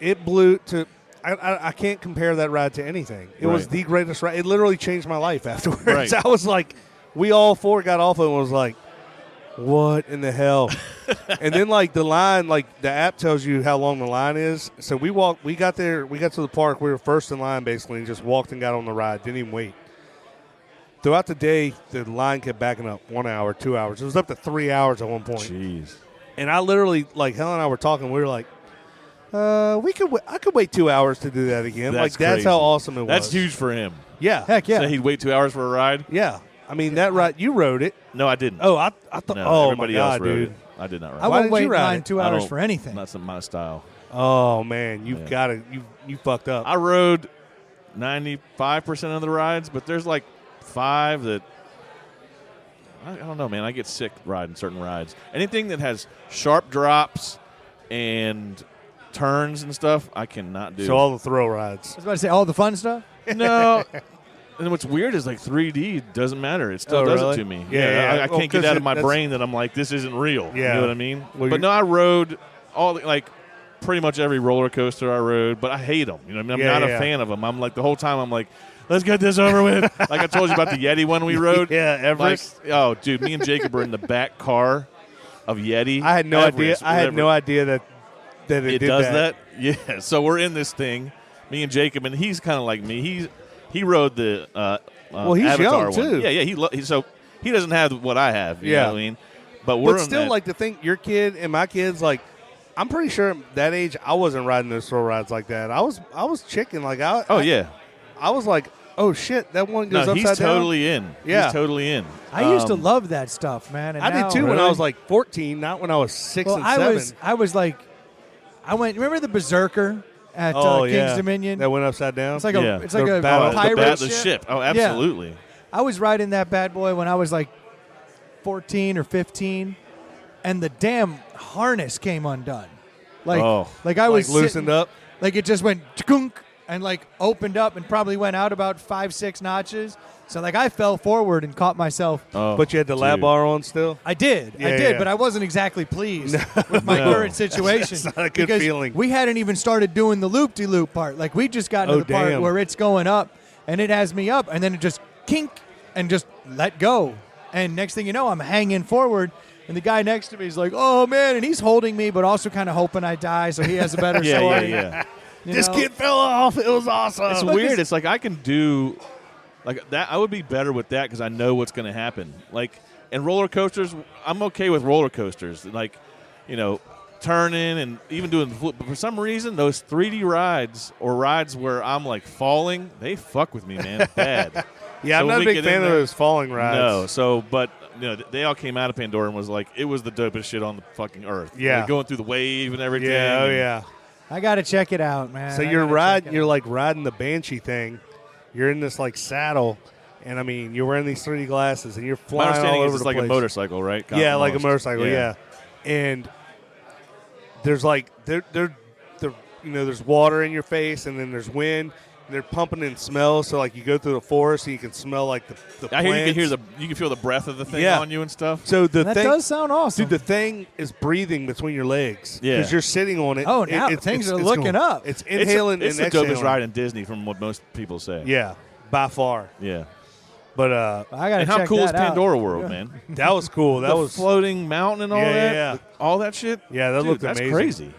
it blew to. I can't compare that ride to anything. It was the greatest ride. It literally changed my life afterwards. Right. I was like, we all 4 got off of it and was like, what in the hell? And then like the line, like the app tells you how long the line is. So we got there, we got to the park, we were first in line basically and just walked and got on the ride, didn't even wait. Throughout the day, the line kept backing up 1 hour, 2 hours. It was up to 3 hours at one point. Jeez. And I literally, like Helen and I were talking, we were like, I could wait 2 hours to do that again. That's crazy. how awesome it was. That's huge for him. Yeah. Heck yeah. So he'd wait 2 hours for a ride? Yeah. I mean, that ride, you rode it. No, I didn't. Oh, I thought, No, oh everybody my God, else rode dude. it. I did not ride I it. Why won't did wait you in ride line it? 2 hours for anything. That's my style. Oh, man, you've got to, you fucked up. I rode 95% of the rides, but there's like 5 that, I don't know, man. I get sick riding certain rides. Anything that has sharp drops and turns and stuff, I cannot do. So all the thrill rides. I was about to say all the fun stuff. No. And what's weird is like 3D doesn't matter. It still does really? it to me. Yeah. I can't get out of my brain that I'm like, this isn't real. Yeah. You know what I mean? Well, but no, I rode pretty much every roller coaster I rode, but I hate them. You know what I mean? I'm not a fan of them. I'm like, the whole time I'm like, let's get this over with. Like I told you about the Yeti one we rode. Yeah, Everest. Like, oh, dude, me and Jacob were in the back car of Yeti. I had no idea. I had no idea that it did does that. Yeah. So we're in this thing, me and Jacob, and he's kind of like me. He rode the he's Avatar young too. one. Yeah. So he doesn't have what I have. You know what I mean? But But still, like the thing, your kid and my kids, like I'm pretty sure at that age I wasn't riding those thrill rides like that. I was chicken. Like I was like, oh shit, that one goes upside down. He's totally in. Yeah. He's totally in. I used to love that stuff, man. And I did too when I was like 14, not when I was 6 and 7. I was like, remember the Berserker at King's Dominion? That went upside down. It's like a battle. pirate the ship. Oh, absolutely. I was riding that bad boy when I was like 14 or 15. and the damn harness came undone. Oh. Like I was loosened up. Like it just went chunk and like opened up and probably went out about 5-6 notches. So like I fell forward and caught myself. Oh, But you had the lap bar on still? I did, Yeah. but I wasn't exactly pleased with my current situation. It's not a good because feeling. We hadn't even started doing the loop-de-loop part. Like we just got to the part damn. where it's going up and it has me up, and then it just kink and just let go. And next thing you know, I'm hanging forward, and the guy next to me is like, "Oh man!" and he's holding me, but also kind of hoping I die, so he has a better story. Yeah. This kid fell off. It was awesome. It's weird. It's like I can do like that. I would be better with that because I know what's going to happen. Like in roller coasters, I'm okay with roller coasters. Like, turning and even doing the flip. But for some reason, those 3D rides or rides where I'm like falling, they fuck with me, man. Bad. Yeah, I'm So not a we big get in fan of there- those falling rides. No. So, but they all came out of Pandora and was like, it was the dopest shit on the fucking earth. Yeah. Like, going through the wave and everything. Yeah, oh and- yeah. I got to check it out, man. So I you're gotta check it you're out. like riding the Banshee thing. You're in this like saddle, and I mean you're wearing these 3D glasses, and you're My flying all understanding over is it's the like place. a motorcycle, right? Yeah, like a Almost. motorcycle. Yeah, and there's like there's water in your face, and then there's wind. And they're pumping in smells, so like you go through the forest and you can smell like the I hear you can plants. hear you can feel the breath of the thing Yeah. on you and stuff. So the That thing does sound awesome. Dude, the thing is breathing between your legs. Yeah. Because you're sitting on it. Oh, now things are looking going- up. It's inhaling it's and the dopest exhaling. ride in Disney, from what most people say. Yeah, by far. Yeah. But I got to And how check cool is that out. Pandora World, man? that was cool. That the was floating mountain and all Yeah, that. yeah. All that shit. Yeah, that Dude, looked that's amazing. crazy.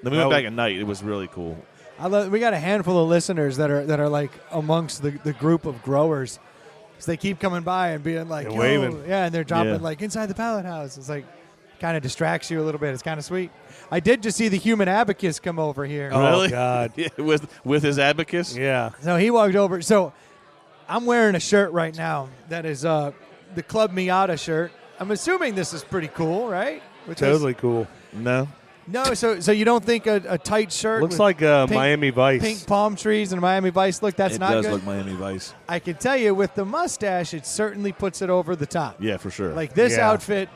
Then we That went back was- at night. It was really cool. We got a handful of listeners that are like amongst the group of growers. So they keep coming by and being like, And "Yo," waving. yeah, and they're dropping Yeah. like inside the pallet house. It's like kind of distracts you a little bit. It's kind of sweet. I did just see the Human Abacus come over here. Oh, Really? God. Yeah, with his abacus. Yeah. So he walked over. So I'm wearing a shirt right now that is the Club Miata shirt. I'm assuming this is pretty cool, right? With this- Totally cool. No. No, so you don't think a tight shirt Looks with like pink- Miami Vice. pink palm trees and a Miami Vice look? That's it not does good. look Miami Vice. I can tell you with the mustache, it certainly puts it over the top. Yeah, for sure. Like this Yeah. outfit,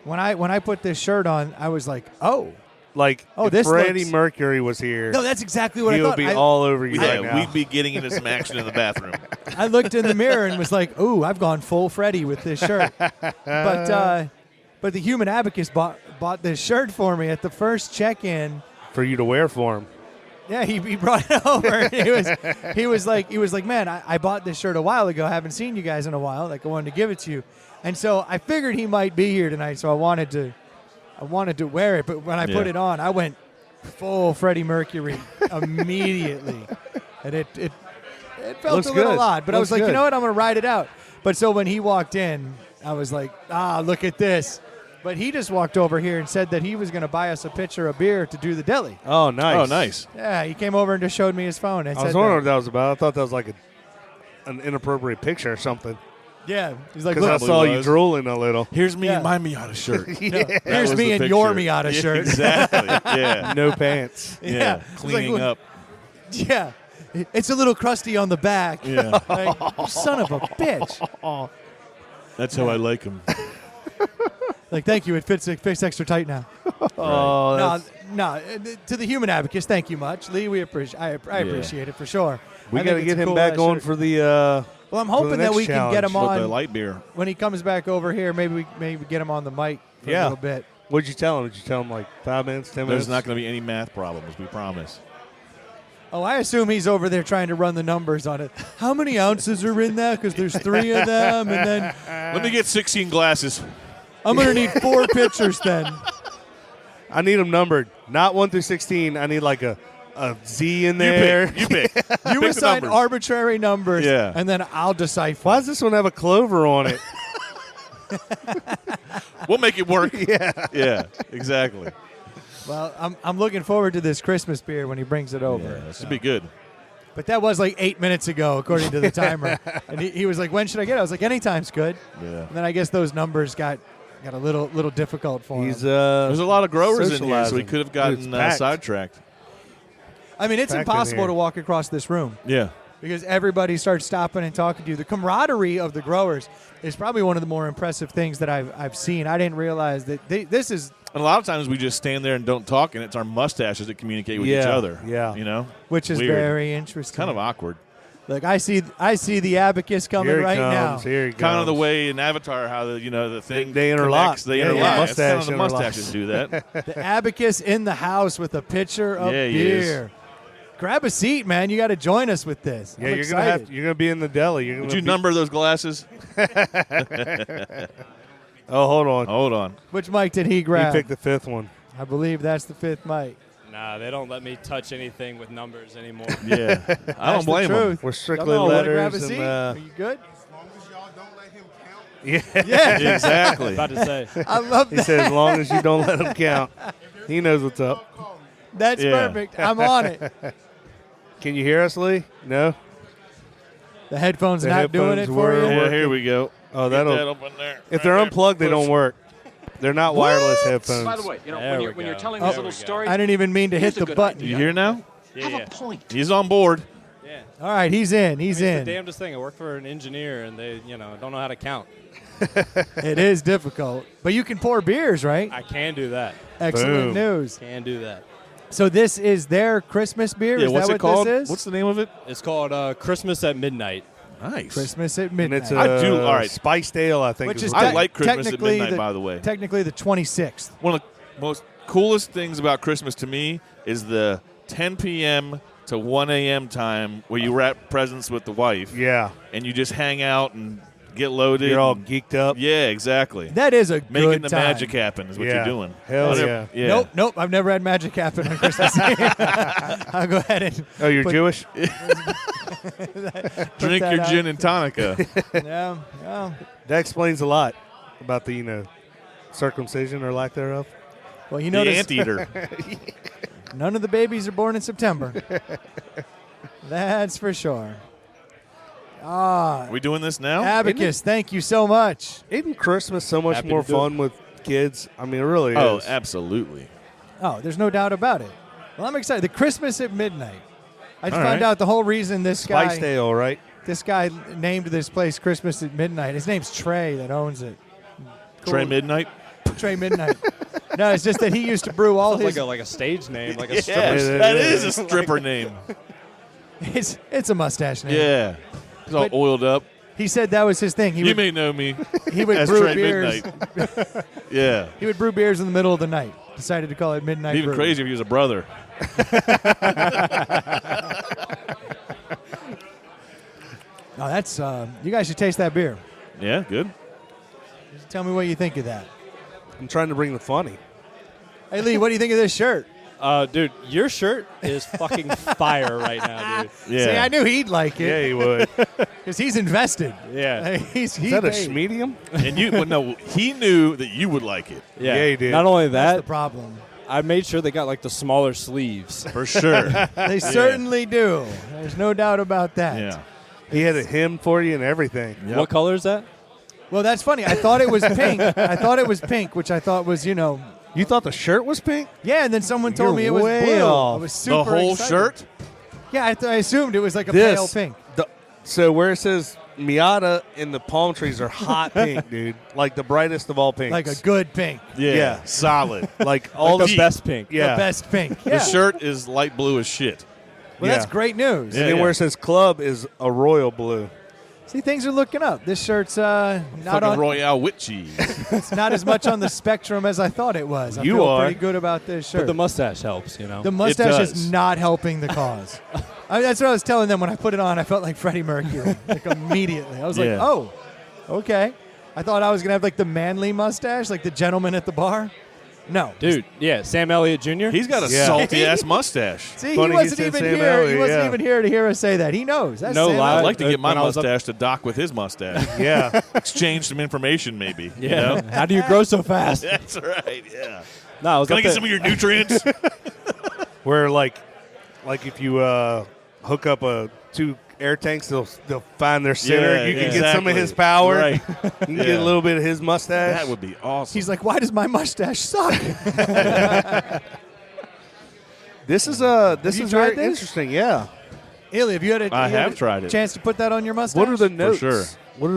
when I put this shirt on, I was like, oh. Like, Oh, if this Freddie looks- Mercury was here, No, that's exactly what he I would thought. be I, all over you yeah, right now. we'd be getting into some action in the bathroom. I looked in the mirror and was like, ooh, I've gone full Freddie with this shirt. But the Human Abacus bought this shirt for me at the first check-in. For you to wear for him. Yeah, he brought it over. He was like, man, I bought this shirt a while ago. I haven't seen you guys in a while. Like I wanted to give it to you, and so I figured he might be here tonight. So I wanted to wear it. But when I put Yeah. it on, I went full Freddie Mercury immediately, and it felt Looks a little good. odd. But I was Looks like, you good. know what? I'm gonna ride it out. But so when he walked in, I was like, look at this. But he just walked over here and said that he was going to buy us a pitcher of beer to do the deli. Oh, nice. Oh, nice. Yeah, he came over and just showed me his phone and I was said wondering what that. that was about. I thought that was like an inappropriate picture or something. Yeah, he's like, Because I look, saw you was. drooling a little. Here's me Yeah. in my Miata shirt. That here's was me the in your picture. Miata Yeah, shirt. Exactly. Yeah. No pants. Yeah. It's Cleaning like, up. Yeah, it's a little crusty on the back. Yeah. Like, you son of a bitch. That's how I like him. Like, thank you. It fits extra tight now. Oh, No, that's- no. To the Human Abacus, thank you much, Lee. We appreciate. I appreciate it for sure. we I got to think get it's a him cool back ass on shirt. for the. Well, I'm for the hoping that next we can get him challenge. With the on light beer. when he comes back over here. Maybe get him on the mic for a Yeah. little bit. What'd you tell him? Did you tell him like 5 minutes, 10 minutes? There's not going to be any math problems, we promise. Oh, I assume he's over there trying to run the numbers on it. How many ounces are in that? Because there's 3 of them, and then Let me get 16 glasses. I'm going to need 4 pitchers then. I need them numbered, not 1 through 16. I need like a Z in there. You pick. You Pick the assign numbers. arbitrary numbers, Yeah. and then I'll decipher. Why does this one have a clover on it? We'll make it work. Yeah, exactly. Well, I'm looking forward to this Christmas beer when he brings it over. Yeah, this should be good. But that was like 8 minutes ago, according to the timer. And he was like, when should I get it? I was like, anytime's good. Yeah. And then I guess those numbers got a little difficult for He's him. There's a lot of growers in here, so we socializing. could have Dude, it's gotten packed. sidetracked. I mean, it's packed in impossible here. to walk across this room. Yeah. because everybody starts stopping and talking to you. The camaraderie of the growers is probably one of the more impressive things that I've seen. I didn't realize that this is. And a lot of times we just stand there and don't talk, and it's our mustaches that communicate with each other. Yeah. You know? Which is Weird. very interesting. Kind of awkward. Look, I see the abacus coming Here he right comes. now. Here he Kind of the comes. way in Avatar how the thing They interlock. connects, They Yeah, interlock. yeah. That's kind of Mustache the mustaches do that. The abacus in the house with a pitcher of Yeah, he is. beer. Grab a seat, man. You got to join us with this. Yeah, I'm you're excited. gonna be in the deli. You're Would gonna you number those glasses? Oh, hold on. Hold on. Which mic did he He grab? picked the 5th one. I believe that's the 5th mic. Nah, they don't let me touch anything with numbers anymore. Yeah. I That's don't the blame them. truth. We're strictly Come on, wanna grab letters a seat? and Are you good? As long as y'all don't let him count. yeah. Yeah. Exactly. About to say. I love He that. said, as long as you don't let him count, he knows what's up. That's Yeah. perfect. I'm on it. Can you hear us, Lee? No. The headphones The not doing headphones it for were- you. Yeah, here we go. Oh, Get that'll. that up in there. If Right they're there. unplugged, they Push. don't work. They're not wireless headphones. By the way, There when we you're go. telling There this we little go. story, I didn't even mean to hit Here's a the good button. You hear now? Yeah, have yeah. a point. He's on board. Yeah. All right, he's in. He's It's in. the damnedest thing. I work for an engineer, and they, don't know how to count. It is difficult, but you can pour beers, right? I can do that. Excellent Boom. news. Can do that. So this is their Christmas beer. Yeah, is what's that it what called? this is? What's the name of it? It's called Christmas at Midnight. Nice. Christmas at And midnight? it's a I do- all right. spiced ale, I think. Which is what I it like Christmas at technically midnight, by the way. Technically the 26th. One of the most coolest things about Christmas to me is the 10 p.m. to 1 a.m. time where you wrap presents with the wife Yeah. and you just hang out and get loaded. You're all and- geeked up. Yeah, exactly. That is a Making good the time. magic happen is what Yeah. you're doing. Hell Whatever- yeah. Nope. I've never had magic happen on Christmas Eve. I'll go ahead and Oh, you're But- Jewish? Drink that your out. gin and tonica. yeah. That explains a lot about the, circumcision or lack thereof. Well, you the notice anteater. none of the babies are born in September. That's for sure. Are we doing this now? Abacus, thank you so much. Isn't Christmas so much Happy more to do it. fun with kids? I mean, it really Oh, is. absolutely. Oh, there's no doubt about it. Well, I'm excited. The Christmas at midnight. I just All found right. out the whole reason this Spiced guy ale, right? named this place Christmas at midnight. His name's Trey that owns it. Trey Midnight. Trey Midnight. No, it's just that he used to brew all Sounds his. like a stage name, like a Yeah, stripper. that is a stripper name. It's a mustache name. Yeah. He's all But- oiled up. He said that was his thing. He You would may know me he would as brew Trey beers. Midnight. Yeah. He would brew beers in the middle of the night. Decided to call it Midnight Even Brewery. crazier if he was a brother. Oh, that's you guys should taste that beer. Yeah, good. Just tell me what you think of that. I'm trying to bring the funny. Hey Lee, what do you think of this shirt? Dude, your shirt is fucking fire right now, dude. Yeah. See, I knew he'd like Yeah, it he would. because he's invested. Yeah. He's Is that a paid. schmedium? And no, he knew that you would like it. Yeah, he did. Not only That's the that, problem. I made sure they got like the smaller sleeves. For sure. They certainly do. There's no doubt about that. Yeah. He had a hymn for you and everything. Yep. What color is that? Well, that's funny. I thought it was pink. Which I thought was, You thought the shirt was pink? yeah. And then someone told You're me it was way blue. off. I was super The whole excited. shirt? Yeah, I assumed it was like a pale pink. So where it says Miata and the palm trees are hot pink, dude. Like the brightest of all pinks. Like a good pink. Yeah. Yeah. Solid. Like all The the- best pink. Yeah. The best pink. Yeah. The shirt is light blue as shit. Well, that's Yeah. great news. Yeah. And then where it says club is a royal blue. See, things are looking up. This shirt's not Fucking on. Royale with cheese. It's not as much on the spectrum as I thought it was. I You feel are. pretty good about this shirt. But the mustache helps, The mustache does. is not helping the cause. That's what I was telling them when I put it on. I felt like Freddie Mercury, like immediately. I was Yeah. like, oh, okay. I thought I was gonna have like the manly mustache, like the gentleman at the bar. No, Dude, yeah, Sam Elliott Jr. He's got a Yeah. salty ass mustache. See, Funny he he wasn't said even Sam here. Elliott, He wasn't yeah. even here to hear us say that. He knows. That's No Sam lie. I'd Elliott. like to get my When I was up- mustache to dock with his mustache. Yeah. Exchange some information, maybe. You Yeah. know? How do you grow so fast? That's right. Yeah. No, I was Can I up get there- some of your nutrients? Where like if you hook up two air tanks, they'll find their center. Yeah, you can yeah. get some of Exactly. his power. Right. You can Yeah. get a little bit of his mustache. That would be awesome. He's like, why does my mustache suck? This is you very tried this? interesting. Yeah. Ilya, have you had a I have tried it. chance to put that on your mustache? What are the notes? sure. What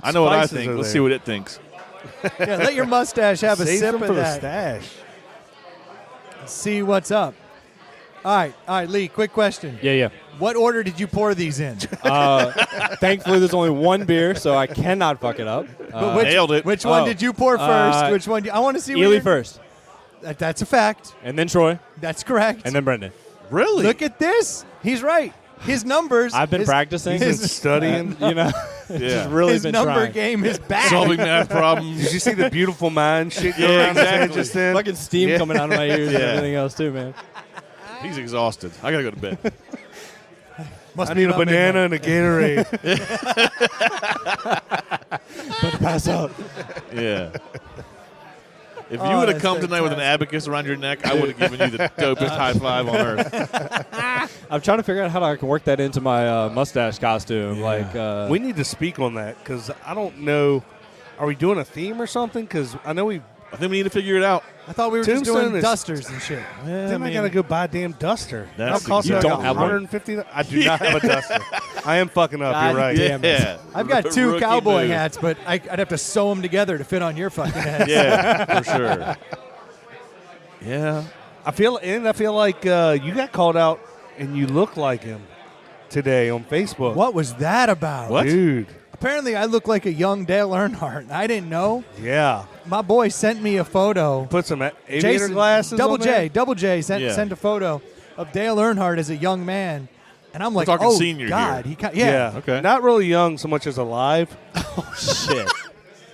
I know what I spices think. are Let's there? see what it thinks. Yeah, let your mustache have a Save sip them of for the that. stash. See what's up. All right, Lee, quick question. Yeah. What order did you pour these in? Thankfully, there's only one beer, so I cannot fuck it up. But which, Nailed it. Which one Oh. did you pour first? Uh, Which one? I want to see. Ely first, That's a fact. and then Troy, That's correct. and then Brendan. Really? Look at this. He's right. His numbers. I've been his- practicing. His, Studying. You know, Yeah. just really his been number trying. game is back. Solving math problems. Did you see the beautiful mind shit go Yeah, around his head exactly. just then? Fucking steam Yeah. coming out of my ears and Yeah. everything else too, man. He's exhausted. I gotta go to bed. Must I be need a about banana midnight. and a Gatorade. About to pass out. Yeah. If Oh, you would have that's come tonight with an fantastic. abacus around your neck, I would have given you the dopest high five on earth. I'm trying to figure out how I can work that into my mustache costume. Like, We need to speak on that because I don't know. Are we doing a theme or something? Because I know we. I think we need to figure it out. I thought we were just Tombstone doing is- dusters and shit. Then I gotta go buy a damn duster. That's That'll cost the- me You like don't have one? $150. I do not have a duster. I am fucking up. God You're right. damn it. Yeah. I've got two Rookie cowboy move. hats, but I'd have to sew them together to fit on your fucking head. Yeah, for sure. Yeah. I feel like you got called out and you look like him today on Facebook. What was that about? What? dude? Apparently, I look like a young Dale Earnhardt. I didn't know. Yeah. My boy sent me a photo. Put some aviator Jason, glasses. Double on there? J sent Yeah. a photo of Dale Earnhardt as a young man, and I'm like, talking oh senior God, year. yeah. Okay. Not really young so much as alive. shit.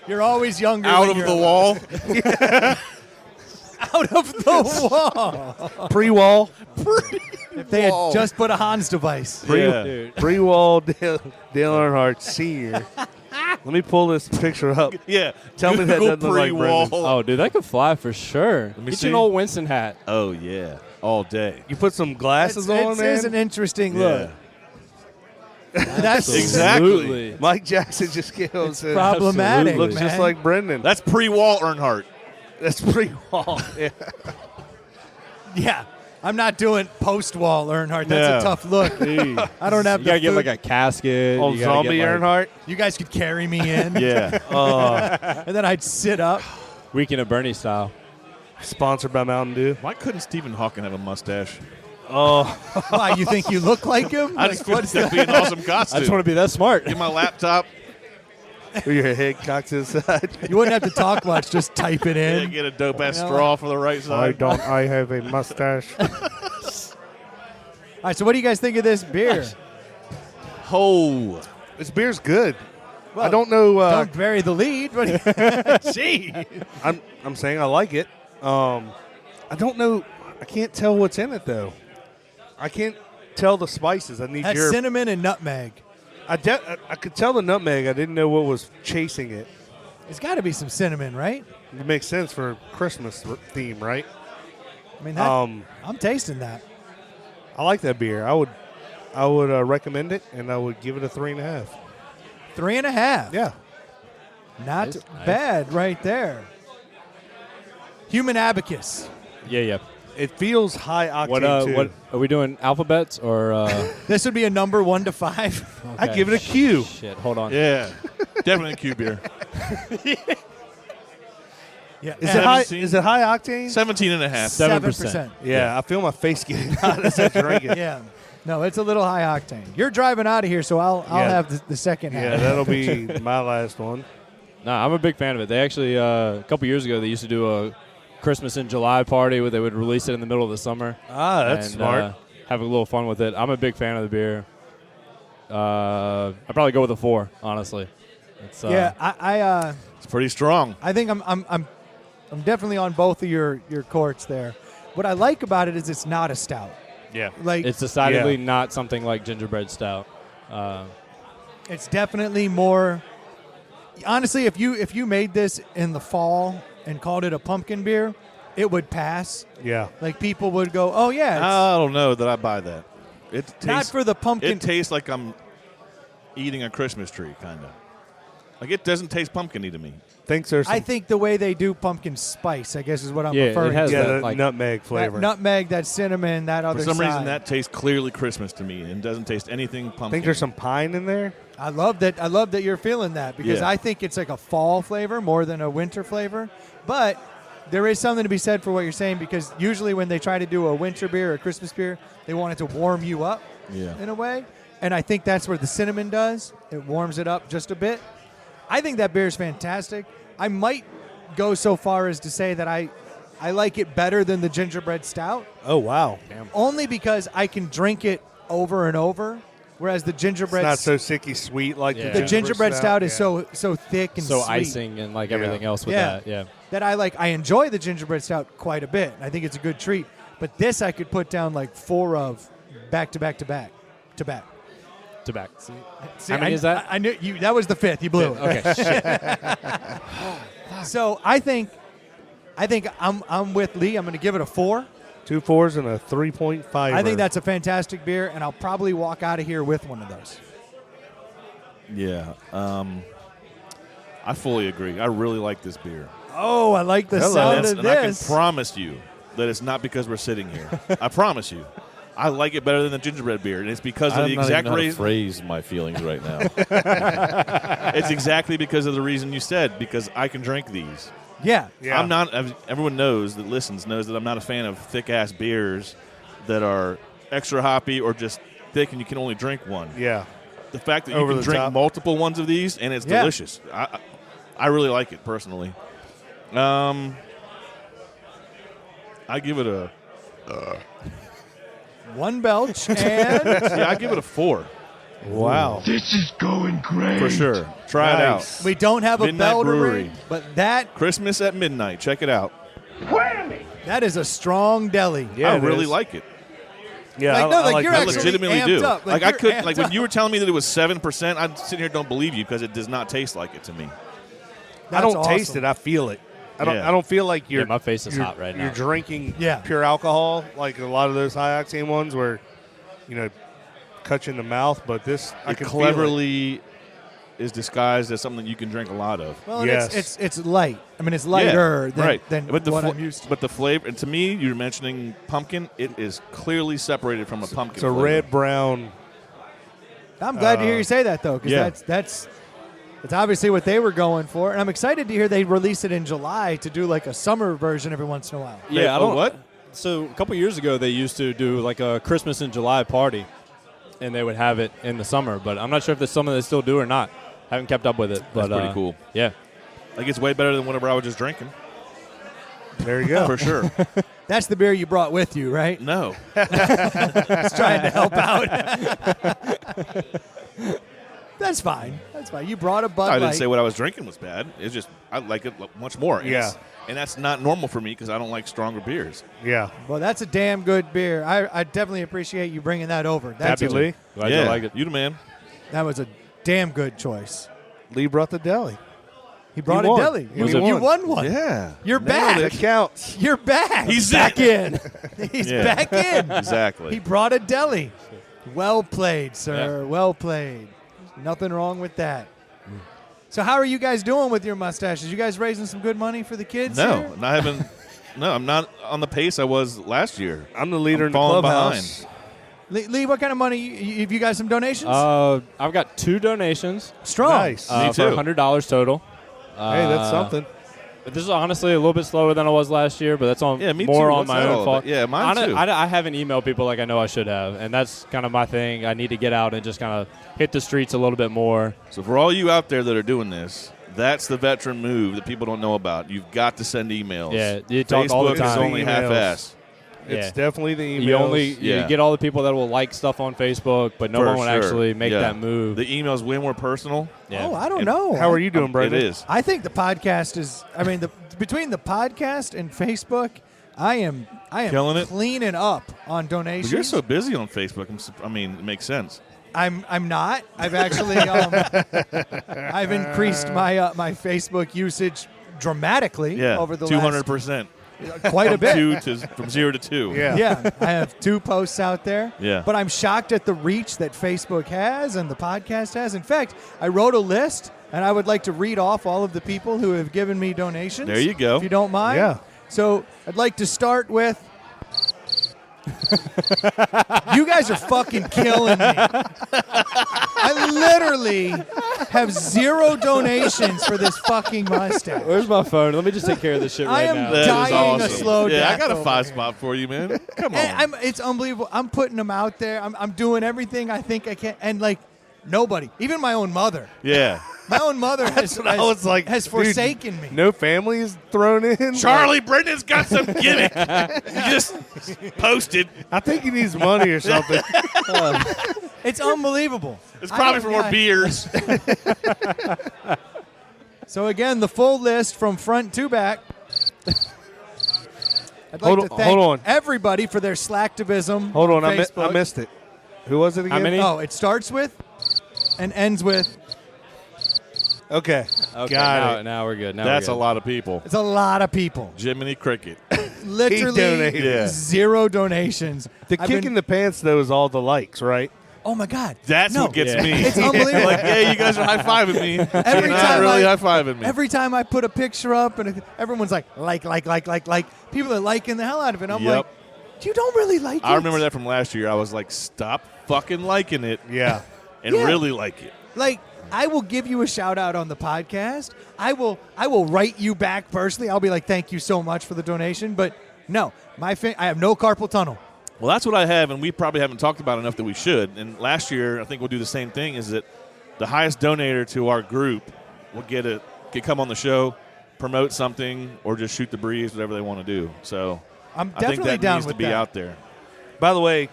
You're always younger. Out when of you're the alive. wall. Out of the wall. Pre-wall. If they had just put a Hans device. Yeah. Dude. Pre-wall Dale Earnhardt Senior. Let me pull this picture up. Yeah. Tell me that Google doesn't look like pre-wall. Brendan. Oh, dude, that could fly for sure. me Get see. you an old Winston hat. Oh, yeah. All day. You put some glasses It on is there. an interesting Yeah. look. That's Exactly. Absolutely. Mike Jackson just came and said, problematic. looks man. just like Brendan. That's pre-wall Earnhardt. That's pre-wall. Yeah. Yeah. I'm not doing post-wall Earnhardt. That's No. a tough look. I don't have You the gotta get food. like a casket. Old You gotta zombie get, like, Earnhardt. You guys could carry me in, Yeah. and then I'd sit up. Weekend of Bernie style. Sponsored by Mountain Dew. Why couldn't Stephen Hawking have a mustache? Oh, Why, you think you look like him? I just feel what's that'd be an awesome costume. I just want to be that smart. Get my laptop. with your head cocked to the side. You wouldn't have to talk much. Just type it Yeah, in. get a dope-ass You know straw for the right side. I have a mustache. All right, so what do you guys think of this beer? Oh. This beer's good. Well, I don't know. Don't bury the lead. But gee. I'm saying I like it. I don't know. I can't tell what's in it though. I can't tell the spices. I need That's your. cinnamon and nutmeg. I could tell the nutmeg. I didn't know what was chasing it. It's got to be some cinnamon, right? It makes sense for Christmas theme, right? I mean, that, I'm tasting that. I like that beer. I would recommend it, and I would give it a 3.5. 3.5. Yeah. Not Nice. bad right there. Human Abacus. Yeah. It feels high octane too. What are we doing? Alphabets or? This would be a number 1 to 5. I give it a Q. Shit, hold on. Yeah. Definitely a Q beer. Yeah. Is it high? 17? Is it high octane? 17 and a half. 7%. Yeah, I feel my face getting hot as I drink it. Yeah. No, it's a little high octane. You're driving out of here, so I'll Yeah. have the second Yeah, half. that'll be my last one. Nah, I'm a big fan of it. They actually a couple years ago they used to do a Christmas in July party where they would release it in the middle of the summer. Ah, that's and, smart. Have a little fun with it. I'm a big fan of the beer. I'd probably go with a 4, honestly. It's, Yeah, I It's pretty strong. I think I'm definitely on both of your courts there. What I like about it is it's not a stout. Yeah. Like It's decidedly not something like gingerbread stout. it's definitely more. Honestly, if you made this in the fall and called it a pumpkin beer, it would pass. Yeah. Like people would go, "Oh yeah, it's I don't know that I buy that. It tastes, not for the pumpkin." It tastes like I'm eating a Christmas tree, kind of. Like it doesn't taste pumpkin-y to me. think there's some, I think the way they do pumpkin spice, I guess, is what I'm Yeah, it referring has to. yeah, that, the like- nutmeg flavor. That nutmeg, that cinnamon, that other For some reason, side. that tastes clearly Christmas to me and doesn't taste anything pumpkin. I think there's some pine in there. I love that you're feeling that because Yeah. I think it's like a fall flavor more than a winter flavor. But there is something to be said for what you're saying because usually when they try to do a winter beer or a Christmas beer, they want it to warm you up in a way. And I think that's what the cinnamon does. It warms it up just a bit. I think that beer is fantastic. I might go so far as to say that I like it better than the gingerbread stout, Oh wow, only because I can drink it over and over, whereas the it's gingerbread not so sicky sweet like Yeah. the gingerbread stout is Yeah. so thick and So sweet icing and like everything else with Yeah. that. Yeah. that I enjoy the gingerbread stout quite a bit. I think it's a good treat. But this I could put down like 4 of back to back to back to back. Tobacco. See, How many is that? I knew you. That was the 5th. You blew it. Okay. Shit. So I think I'm with Lee. I'm going to give it a 4. 2 4s and a 3.5. I think that's a fantastic beer, and I'll probably walk out of here with one of those. Yeah. I fully agree. I really like this beer. Oh, I like the And sound that's- of and I can this. promise you that it's not because we're sitting here. I promise you. I like it better than the gingerbread beer, and it's because of I'm the not exact even how to reason. phrase my feelings right now. It's exactly because of the reason you said, because I can drink these. Yeah. Yeah. I'm not. Everyone knows that listens knows that I'm not a fan of thick ass beers that are extra hoppy or just thick and you can only drink one. Yeah. The fact that you Over can the drink top. multiple ones of these and it's Yeah. delicious. I really like it personally. I give it a One belch and yeah. I give it a 4 Wow. This is going great. for sure. Try it out. Nice. we don't have a Midnight bell to Brewery. ring, but that Christmas at midnight. Check it out. that is a strong deli. Yeah, I it really is. like it. Yeah, Like, I, no, I like like you're I that actually beer. legitimately amped do. up. Like I Like, could you're like amped when you were telling me that it was 7%. I'd sit here and don't believe you because it does not taste like it to me. I don't That's taste awesome. it. I feel it. I don't. Yeah. I don't feel like you're. Yeah, my face is you're- hot right now. You're drinking Yeah. pure alcohol, like a lot of those high octane ones, where cut you in the mouth. But this, I It can feel it. cleverly is disguised as something you can drink a lot of. Well, Yes. it's light. I mean, it's lighter than, right. than but the what fla- I'm used to. But the flavor, and to me, you're mentioning pumpkin. It is clearly separated from a pumpkin. It's a flavor. red brown. I'm glad to hear you say that though, because yeah. that's obviously what they were going for, and I'm excited to hear they release it in July to do like a summer version every once in a while. Yeah, I Oh, don't. what? So a couple years ago, they used to do like a Christmas in July party, and they would have it in the summer. But I'm not sure if there's something they still do or not. Haven't kept up with it. But That's pretty cool. Yeah. Like it's way better than whatever I was just drinking, There you go. for sure. That's the beer you brought with you, right? No, Just trying to help out. That's fine. That's fine. You brought a Bud I didn't Light. say what I was drinking was bad. It's just I like it much more. And Yeah. it's- and that's not normal for me because I don't like stronger beers. Yeah. Well, that's a damn good beer. I definitely appreciate you bringing that over. That's Happy a- Lee. Glad yeah, you like it. You the man. That was a damn good choice. Lee brought the deli. He brought won. a deli. He You won. won one. Yeah, You're Nailed back. That counts. You're back. He's back in. He's Yeah. back in. Exactly. He brought a deli. Well played, sir. Well played. Nothing wrong with that. So how are you guys doing with your mustaches? You guys raising some good money for the kids No, here? and I haven't. No, I'm not on the pace I was last year. I'm the leader I'm in the falling clubhouse. Lee, what kind of money? Have you got some donations? I've got 2 donations Strong. Nice. Me for too. $100 total. Hey, that's something. But this is honestly a little bit slower than I was last year, but that's on Yeah, me more too. on What's my that all own fault. about? Yeah, mine too. I haven't emailed people like I know I should have, and that's kind of my thing. I need to get out and just kind of hit the streets a little bit more. So for all you out there that are doing this, that's the veteran move that people don't know about. You've got to send emails. Yeah, you talk all the Facebook is time. only Emails. half-ass. It's Yeah. definitely the emails. You only Yeah. you get all the people that will like stuff on Facebook, but no For one will sure. actually make Yeah. that move. The email's way more personal. Yeah. Oh, I don't And know. How are you doing, It Brendan? is. I think the podcast is. I mean, between the podcast and Facebook, I am Killing it? cleaning up on donations. But you're so busy on Facebook. It makes sense. I'm not. I've actually I've increased my Facebook usage dramatically Yeah, over the 200%. quite a bit. From 0 to 2. Yeah. Yeah, I have 2 posts out there. Yeah. But I'm shocked at the reach that Facebook has and the podcast has. In fact, I wrote a list And I would like to read off all of the people who have given me donations. There you go. If you don't mind. Yeah. So I'd like to start with. You guys are fucking killing me. I literally have 0 donations for this fucking mustache. Where's my phone? Let me just take care of this shit I right am now. That is dying a awesome. slow Yeah, I death got a over 5 here. spot for you, man. Come on. And it's unbelievable. I'm putting them out there. I'm doing everything I think I can. And, like, nobody, even my own mother. Yeah. My own mother has dude, forsaken me. No family is thrown in. Charlie Brendan's got some gimmick. You just posted. I think he needs money or something. It's unbelievable. It's probably I for more don't- beers. So, again, the full list from front to back. I'd like Hold to on- thank hold on. everybody for their slacktivism. Hold on, I Facebook. missed it. Who was it again? How many? Oh, it starts with and ends with. Okay. Okay, Got it. now we're good. Now That's we're a good. lot of people. It's a lot of people. Jiminy Cricket. Literally donated. Yeah. 0 donations. The I've kick been- in the pants, though, is all the likes, right? Oh, my God. That's No. what gets Yeah. me. It's unbelievable. Like, yeah, you guys are high-fiving me. Every You're not time really I- high-fiving me. Every time I put a picture up and everyone's like. People are liking the hell out of it. I'm Yep. like, you don't really like it. I remember that from last year. I was like, stop fucking liking it Yeah. and Yeah. really like it. Like, I will give you a shout out on the podcast. I will write you back personally. I'll be like, thank you so much for the donation. But no, I have no carpal tunnel. Well, that's what I have, and we probably haven't talked about enough that we should. And last year, I think we'll do the same thing, is that the highest donator to our group will could come on the show, promote something, or just shoot the breeze, whatever they want to do. So I'm I think definitely that down needs to with be that. out there. By the way,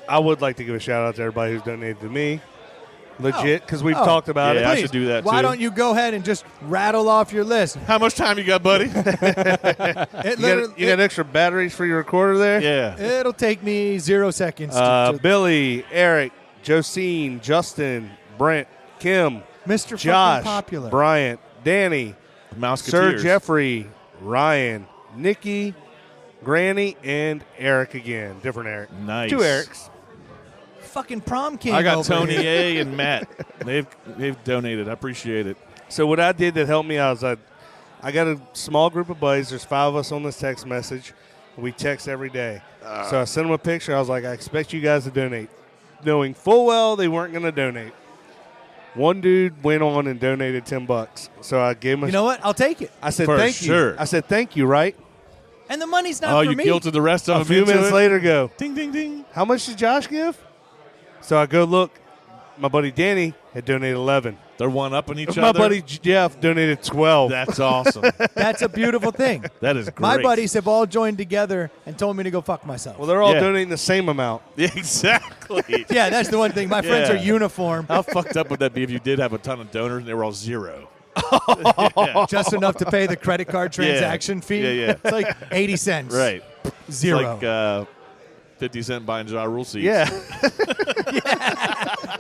I would like to give a shout out to everybody who's donated to me. Legit, because we've Oh. talked about Yeah, it. I Please, should do that, Why too. don't you go ahead and just rattle off your list? How much time you got, buddy? You got extra batteries for your recorder there? Yeah. It'll take me 0 seconds. to Billy, Eric, Josine, Justin, Brent, Kim, Mr. Josh, fucking Popular. Bryant, Danny, Mouse Sir Jeffrey, Ryan, Nikki, Granny, and Eric again. Different Eric. Nice. 2 Erics. Fucking prom king. I got over Tony here. A. and Matt. They've donated. I appreciate it. So what I did that helped me out is I got a small group of buddies. There's 5 of us on this text message. We text every day. So I sent them a picture. I was like, I expect you guys to donate, knowing full well they weren't going to donate. One dude went on and donated $10. So I gave him. You know what? I'll take it. I said For thank sure. you. I said thank you. Right. And the money's not Oh, for you me. guilted the rest of A them few into minutes it? later, go. Ding, ding, ding. How much did Josh give? So I go look. My buddy Danny had donated 11. They're one-upping each My other. buddy Jeff donated 12. That's awesome. That's a beautiful thing. That is great. My buddies have all joined together and told me to go fuck myself. Well, they're all Yeah. donating the same amount. Yeah, exactly. Yeah, that's the one thing. My friends Yeah. are uniform, How fucked up would that be if you did have a ton of donors and they were all 0? just enough to pay the credit card transaction fee. Yeah, yeah. It's like 80 cents. Right. Zero. It's like 50 Cent buying Ja Rule seats. Yeah.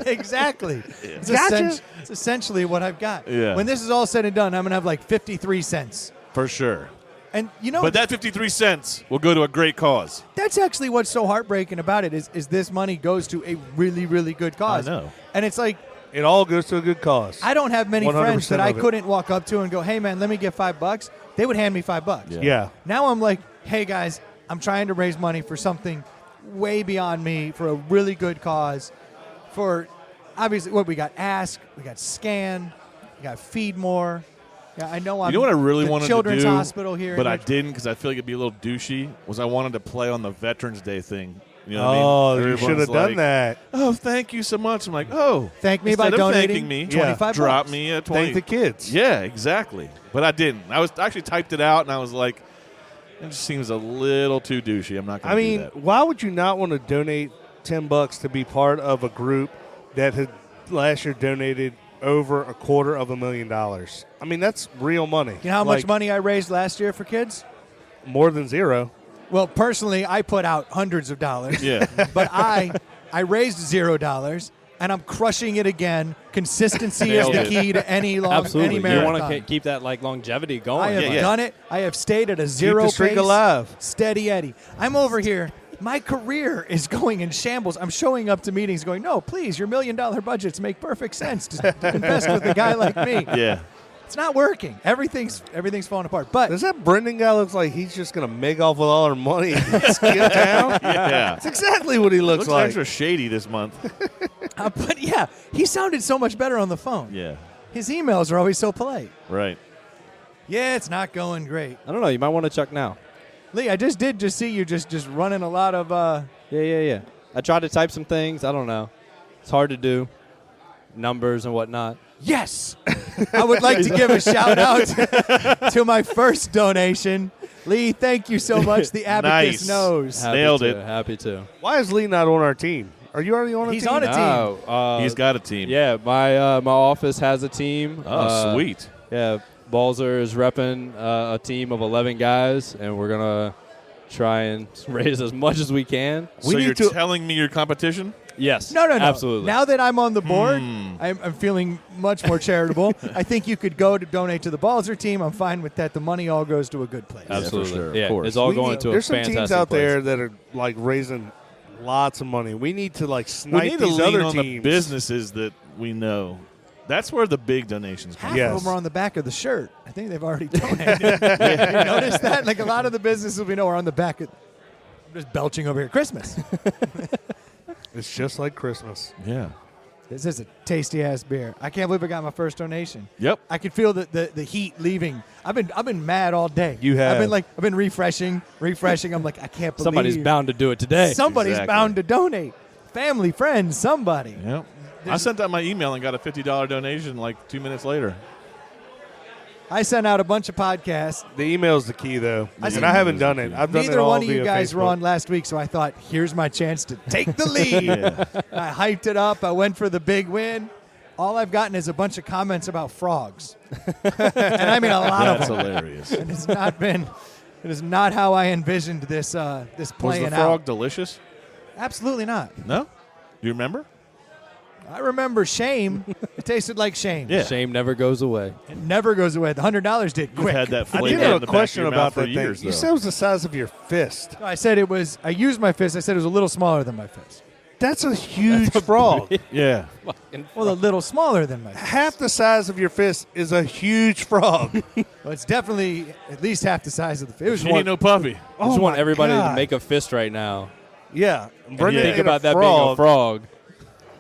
Exactly. It's, Gotcha. it's essentially what I've got. Yeah. When this is all said and done, I'm going to have like 53 cents. For sure. And you know, But that 53 cents will go to a great cause. that's actually what's so heartbreaking about it is this money goes to a really, really good cause. I know. And it's like, It all goes to a good cause. I don't have many 100% friends that I of it. couldn't walk up to and go, hey, man, let me get $5. They would hand me $5. Yeah. Yeah. Now I'm like, hey, guys, I'm trying to raise money for something way beyond me, for a really good cause. For, obviously, what we got? Ask, we got Scan, we got Feed More. Yeah, I know I'm You know what I really the wanted Children's to do, Hospital here. but in I Rich- didn't because I feel like it'd be a little douchey, was I wanted to play on the Veterans Day thing. You know what Oh, I mean? you Everyone's should have done like, that. Oh, thank you so much. I'm like, oh. Thank me by instead of donating thanking me, Yeah. $25. drop me a 20. Thank the kids. Yeah, exactly. But I didn't. I actually typed it out, and I was like, it just seems a little too douchey. I'm not going I to do mean, that. why would you not want to donate $10 to be part of a group that had last year donated over $250,000? I mean, that's real money. You know how much Like, money I raised last year for kids? More than 0. Well, personally, I put out hundreds of dollars. Yeah. But I raised $0, and I'm crushing it again. Consistency is Nailed the it. key to any Absolutely. any You marathon. want to keep that like longevity going. I have Yeah, yeah. done it. I have stayed at a Keep zero the streak pace, alive. steady Eddie. I'm over here My career is going in shambles. I'm showing up to meetings going, no, please, your $1 million budgets make perfect sense to invest with a guy like me. Yeah. It's not working. Everything's falling apart. But Does that Brendan guy look like he's just going to make off with all our money and skip town? Yeah. That's exactly what he looks like. extra shady this month. but yeah, he sounded so much better on the phone. Yeah. His emails are always so polite. Right. Yeah, it's not going great. I don't know. You might want to check now. Lee, I just see you just running a lot of Yeah. I tried to type some things. I don't know. It's hard to do. Numbers and whatnot. Yes! I would like to give a shout out to my first donation. Lee, thank you so much. The Abacus Nice. knows. Nailed it. Happy to. Why is Lee not on our team? Are you already on a He's team? on a team. No, He's got a team. Yeah, my office has a team. Oh, sweet. Yeah, Balzer is repping a team of 11 guys, and we're gonna try and raise as much as we can. So need you're to- telling me your competition? Yes. No. Absolutely. Now that I'm on the board, I'm feeling much more charitable. I think you could go to donate to the Balzer team. I'm fine with that. The money all goes to a good place. Absolutely. sure, of Yeah, course. it's all We going need- to a There's some fantastic teams out place. there that are like raising lots of money. We need to like We snipe need to these lean other on teams. the businesses that we know. That's where the big donations come Half Yes. of them are on the back of the shirt. I think they've already donated. You notice that? Like a lot of the businesses we know are on the back of. I'm just belching over here. Christmas. It's just like Christmas. from. Yeah. This is a tasty ass beer. I can't believe I got my first donation. Yep. I could feel the heat leaving. I've been mad all day. You have. I've been refreshing. I'm like, I can't believe Somebody's bound to do it today. Somebody's Exactly. bound to donate. Family, friends, somebody. Yep. I sent out my email and got a $50 donation like 2 minutes later. I sent out a bunch of podcasts. The email's the key, though. I And said- I haven't done it. I've done it Neither all one of you via guys were Facebook. on last week, so I thought, here's my chance to take the lead. I hyped it up. I went for the big win. All I've gotten is a bunch of comments about frogs. And I mean a lot That's of them. hilarious. And it is not how I envisioned this this Was playing the frog out. delicious? Absolutely not. No? Do you remember? I remember shame. It tasted like shame. Yeah. Shame never goes away. It never goes away. The $100 did You've quick. had that I flavor did in have the a question back of your mouth about for that years, thing. You though. said it was the size of your fist. I said it was. I used my fist. I said it was a little smaller than my fist. That's a huge frog. Yeah. Well, a little smaller than my fist. Half the size of your fist is a huge frog. Well, it's definitely at least half the size of the fist. It was She ain't no puppy. I just want my everybody God. to make a fist right now. Yeah. Brendan Think ate about a that frog. being a frog.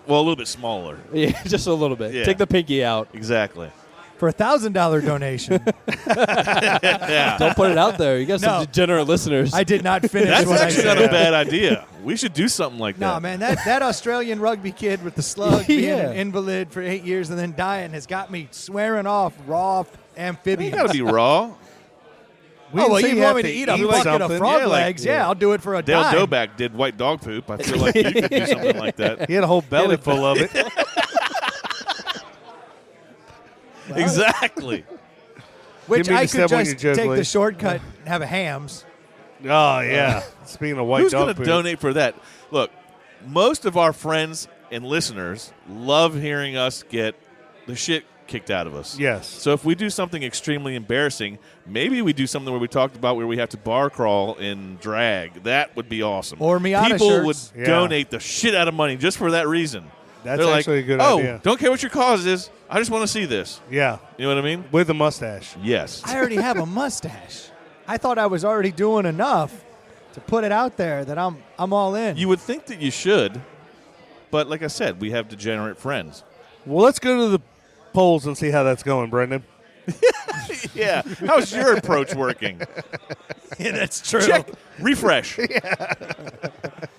Well, a little bit smaller. Yeah, just a little bit. Yeah. Take the pinky out. Exactly. for a $1,000 donation. Yeah. Don't put it out there. You got some No. degenerate listeners. I did not finish That's what I actually said. not a bad idea. We should do something like No, that. man, that Australian rugby kid with the slug being Yeah. an invalid for 8 years and then dying has got me swearing off raw You amphibians. got to be raw. Oh, well, say you you want have me to to eat a eat bucket of something. frog Yeah, like- legs? Yeah, I'll do it for a Dale dime. Doback did white dog poop. I feel like you could do something like that. He had a whole belly full of it. Exactly. Which Give me I the step could on just your joke, take the Lee. shortcut and have a hams. Oh, yeah. Speaking of white Who's dog going to poop. donate for that? Look, most of our friends and listeners love hearing us get the shit kicked out of us. Yes. So if we do something extremely embarrassing, maybe we do something where we talked about where we have to bar crawl in drag. That would be awesome. Or Miata People shirts. would Yeah. donate the shit out of money just for that reason. That's They're actually like, a good oh, idea. don't care what your cause is. I just want to see this. Yeah. You know what I mean? With a mustache. Yes. I already have a mustache. I thought I was already doing enough to put it out there that I'm all in. You would think that you should, but like I said, we have degenerate friends. Well, let's go to the polls and see how that's going, Brendan. Yeah. How's your approach working? Yeah, that's true. Check. Refresh.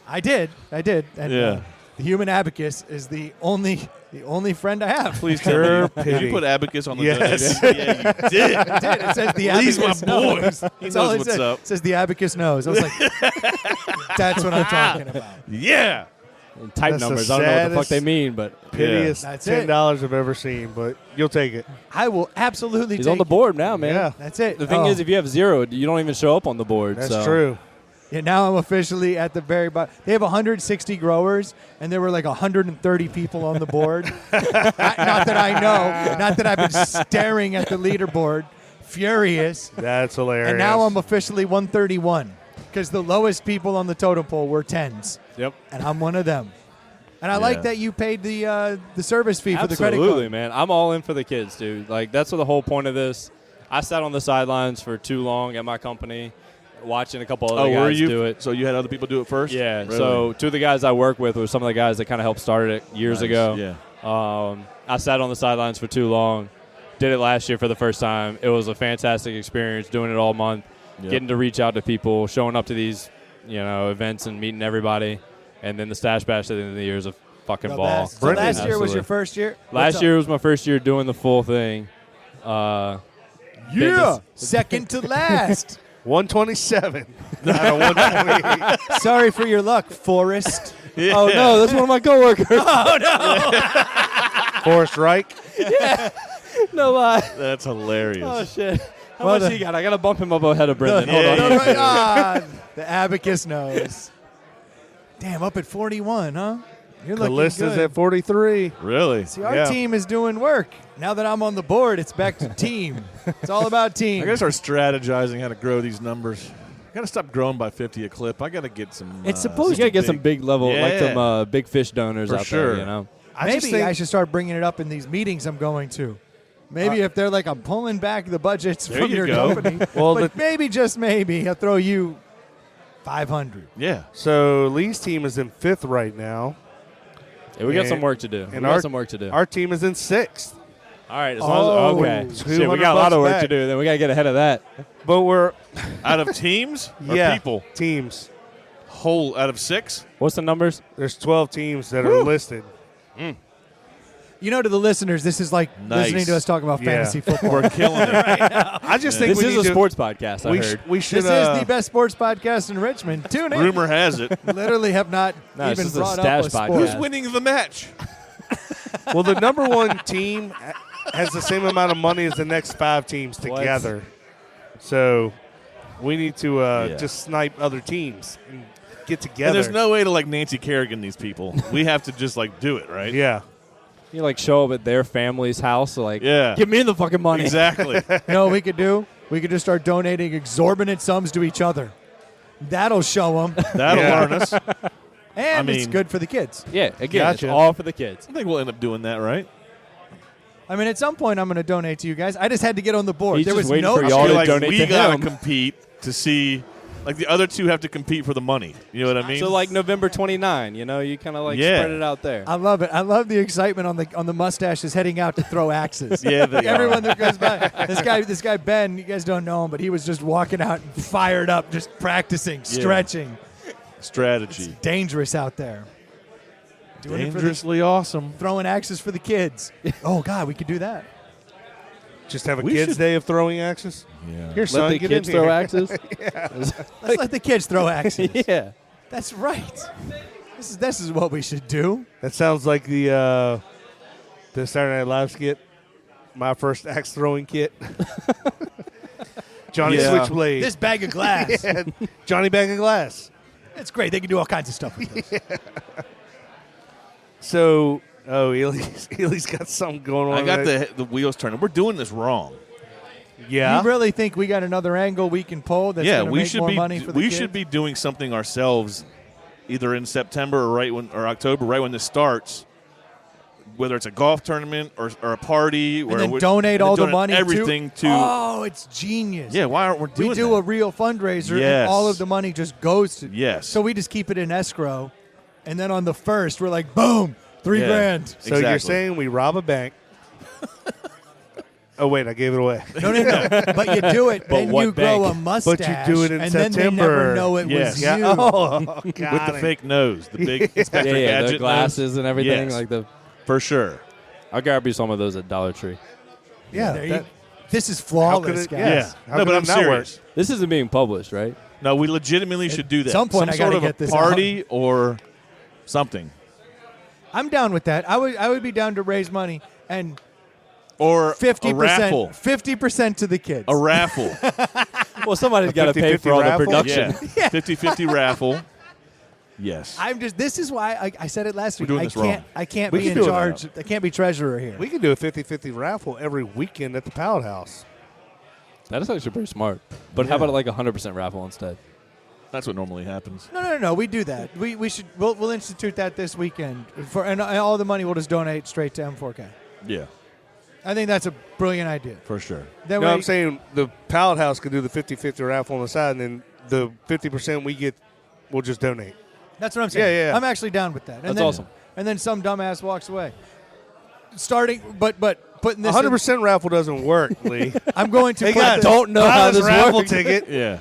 I did. And Yeah. the Human Abacus is the only friend I have. Please tell me. Pure Did you pity. put abacus on the Yes. donation? Yeah, you did. I did. It says the Lee's Abacus my boy. knows. He That's knows all it what's said. up. It says the Abacus knows. I was like, that's what I'm talking about. Yeah. And type That's the numbers. I don't know what the fuck saddest- they mean, but Pitiest That's it. $10 I've ever seen, but you'll take it. I will absolutely he's take on the it. board now, man. Yeah. That's it. The thing Oh. is, if you have 0, you don't even show up on the board. That's so. true. Yeah, now I'm officially at the very bottom. They have 160 growers, and there were like 130 people on the board. Not that I know. Not that I've been staring at the leaderboard, furious. That's hilarious. And now I'm officially 131. because the lowest people on the totem pole were 10s. Yep. And I'm one of them. And I like that you paid the service fee for the credit card. Absolutely, man. I'm all in for the kids, dude. Like, that's what the whole point of this. I sat on the sidelines for too long at my company watching a couple other guys do it. So you had other people do it first? Yeah. Really? So two of the guys I work with were some of the guys that kind of helped start it years ago. Yeah. I sat on the sidelines for too long. Did it last year for the first time. It was a fantastic experience doing it all month, getting to reach out to people, showing up to these, events and meeting everybody. And then the Stache Bash at the end of the year is a fucking ball. So last year was your first year? Last year was my first year doing the full thing. Second to last. 127 out of 128. Sorry for your luck, Forrest. Yeah. Oh, no, that's one of my coworkers. Forrest Reich. No lie. That's hilarious. Oh, shit. How much he got? I got to bump him up ahead of Brendan. Hold on. The Abacus knows. Damn, up at 41, huh? You're looking Callista's good. at 43. Really? See, our team is doing work. Now that I'm on the board, it's back to team. It's all about team. I got to start strategizing how to grow these numbers. I got to stop growing by 50 a clip. I got to get some. It's supposed you got to get some big level, like some big fish donors For out sure. there, Maybe I should start bringing it up in these meetings I'm going to. Maybe if they're like, I'm pulling back the budgets from you your go. company. Well, but maybe, just maybe, I'll throw you 500. Yeah. So Lee's team is in 5th right now. Yeah, we got some work to do. And we got some work to do. Our team is in 6th. All right. As long as, okay. Shit, we got a lot of work to do. Then we got to get ahead of that. But we're out of teams or people? Teams. Whole out of 6? What's the numbers? There's 12 teams that are listed. You know, to the listeners, this is like listening to us talk about fantasy football. We're killing it right now. I just think this we is need a sports podcast. I heard. We should. This is the best sports podcast in Richmond. Tune in. Rumor has it. Literally have not even it's brought a up a Stache sport. podcast. Who's winning the match? Well, the number 1 team has the same amount of money as the next 5 teams together. So we need to just snipe other teams and get together. And there's no way to like Nancy Kerrigan these people. We have to just like do it, right? Yeah. You like show up at their family's house, like, Yeah. give me the fucking money. Exactly. You know what we could do? We could just start donating exorbitant sums to each other. That'll show them. That'll learn us. And it's good for the kids. Yeah, again, Gotcha. it's all for the kids. I think we'll end up doing that, right? I mean, at some point, I'm going to donate to you guys. I just had to get on the board. He's there just was waiting no for I y'all feel to like donate we to gotta him. compete to see. Like the other two have to compete for the money. You know what I mean? So like November 29, you kind of like spread it out there. I love it. I love the excitement on the mustaches heading out to throw axes. Yeah, they everyone are. that goes by. This guy Ben, you guys don't know him, but he was just walking out fired up, just practicing, stretching. Strategy. It's dangerous out there. Doing it for Dangerously awesome. throwing axes for the kids. Oh God, we could do that. Just have a We kids' should- day of throwing axes. Yeah. Here, Let son, the get kids in throw here. axes. Let's let the kids throw axes. Yeah. That's right. This is what we should do. That sounds like the Saturday Night Live skit. My first axe throwing kit. Johnny Switchblade. This bag of glass. Yeah, Johnny Bag of Glass. It's great. They can do all kinds of stuff with this. So, Ely's got something going on. I got the wheels turning. We're doing this wrong. Yeah. You really think we got another angle we can pull that's Yeah, going to we make should more be. money for the We kids? should be doing something ourselves, either in September or October, right when this starts. Whether it's a golf tournament or a party, and then donate all the money everything to. Oh, it's genius. Yeah, why aren't we doing We do that? a real fundraiser, Yes. and all of the money just goes to. Yes. So we just keep it in escrow, and then on the first, we're like, boom, $3 Yeah. grand. So you're Exactly. saying we rob a bank. Oh, wait, I gave it away. No. But you do it, But then what you grow a bank? mustache. But you do it in and September. then they never know it Yes. was Yeah. you. Oh, got With the it. fake nose, the big Inspector Yeah, Gadget the nose. glasses and everything. Yes. Like the. For sure. I'll grab you some of those at Dollar Tree. Yeah. There that- This is how could flawless, it- guys. yeah. How No, could but it I'm not work? serious. This isn't being published, right? No, we legitimately should do that. some point I Some gotta sort of get a this party or something. I'm down with that. I would be down to raise money and Or 50%, a raffle. 50% to the kids. A raffle. Well, somebody's got to pay 50-50 for all the raffle? production. Yeah. 50-50 raffle. Yes. This is why I said it last week. We're doing this wrong. I can't We be can in do it charge. I can't be treasurer here. We can do a 50-50 raffle every weekend at the Pound House. That is actually pretty smart. But how about like a 100% raffle instead? That's what normally happens. No. We do that. We'll institute that this weekend, and all the money we'll just donate straight to M4K. Yeah, I think that's a brilliant idea. for sure. That No, way, I'm saying the Pallet House could do the 50-50 raffle on the side, and then the 50% we get, we'll just donate. that's what I'm saying. Yeah. I'm actually down with that. And That's then, awesome. And then some dumbass walks away. But putting this 100% raffle doesn't work, Lee. I'm going to Hey put guys, the- don't know buy how this this raffle works. ticket. Yeah,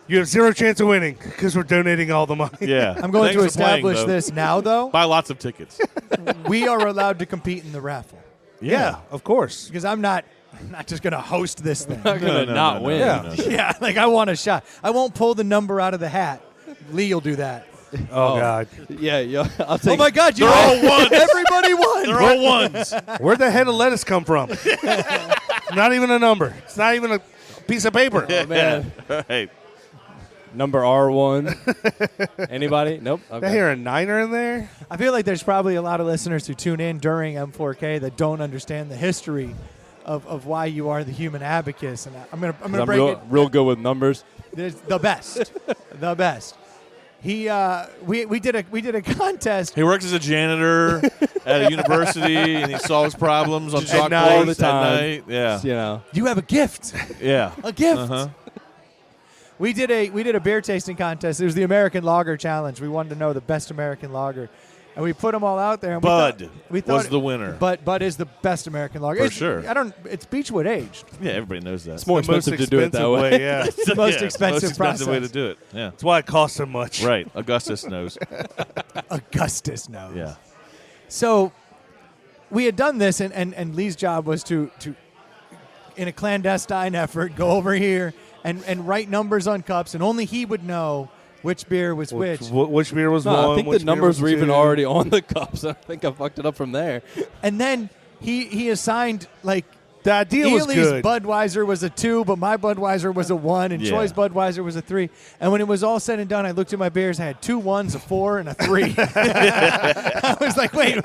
You have zero chance of winning because we're donating all the money. yeah. I'm going to Thanks for playing, establish though. this now, though. Buy lots of tickets. We are allowed to compete in the raffle Yeah, of course. because I'm not just going to host this thing. Not gonna not win. Yeah. Yeah, like I want a shot. I won't pull the number out of the hat. Lee will do that. Oh, God. Yeah, I'll Oh take. my God, They're all ones. Everybody won. They're all ones. Where'd the head of lettuce come from? Not even a number. It's not even a piece of paper. Oh, man. Right. Number R1. Anybody? Nope. Did I Okay. hear a niner in there? I feel like there's probably a lot of listeners who tune in during M4K that don't understand the history of why you are the Human Abacus, and I'm gonna 'Cause I'm break it. real good with numbers. There's the best, the best. We did a contest. He works as a janitor at a university, and he solves problems on At chalkboards night. All the at time. night. Yeah, You know. You have a gift, yeah. a gift. Uh-huh. We did a beer tasting contest. It was the American Lager Challenge. We wanted to know the best American lager, and we put them all out there. And Bud we thought was the winner. Bud is the best American lager. For It's- sure. It's Beechwood aged. Yeah, everybody knows that. It's more The most expensive to do it that way. Yeah. It's the most Yeah, expensive most expensive way to process. do it. Yeah, That's why it costs so much. right. Augustus knows. Augustus knows. Yeah. So we had done this, and Lee's job was to in a clandestine effort, go over here and write numbers on cups, and only he would know which beer was which. Which beer was No, one? I think which the beer numbers was were even two. already on the cups. I think I fucked it up from there. And then he assigned, like, The idea was Ely's good. Budweiser was a 2, but my Budweiser was a 1, and Yeah. Troy's Budweiser was a 3. And when it was all said and done, I looked at my beers. I had 2 1s, a 4, and a 3. I was like, wait,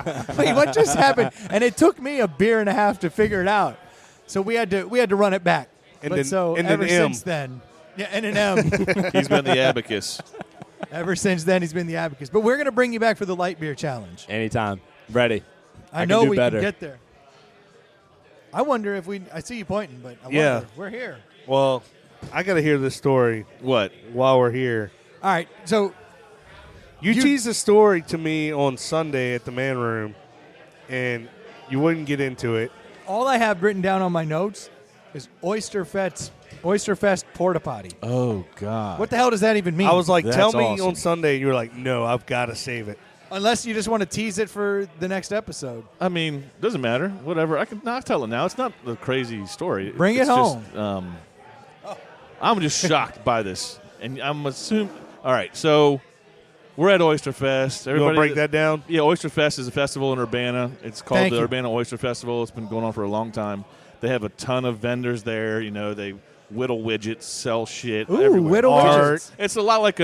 what just happened? And it took me a beer and a half to figure it out. So we had to run it back. And But then- so and ever an M. since then, yeah, and an M. He's been the abacus. Ever since then, he's been the abacus. But we're going to bring you back for the light beer challenge. Anytime. Ready. I can know do we better. can get there. I wonder if I see you pointing, but I Yeah. wonder. We're here. Well, I got to hear this story What? while we're here. All right, so You teased a story to me on Sunday at the man room, and you wouldn't get into it. all I have written down on my notes is Oyster Fest porta potty. Oh God. What the hell does that even mean? I was like, That's tell me awesome. on Sunday, and you were like, no, I've got to save it. Unless you just want to tease it for the next episode. I mean, doesn't matter. Whatever. I can not tell it now. It's not a crazy story. Bring it It's home. Just, I'm just shocked by this, and I'm assuming. All right, so we're at Oyster Fest. You want to Everybody break that down? Yeah, Oyster Fest is a festival in Urbana. It's called Thank the you. Urbana Oyster Festival. It's been going on for a long time. They have a ton of vendors there. You know, they whittle widgets, sell shit. Ooh, everywhere. whittle Art. widgets. It's a lot like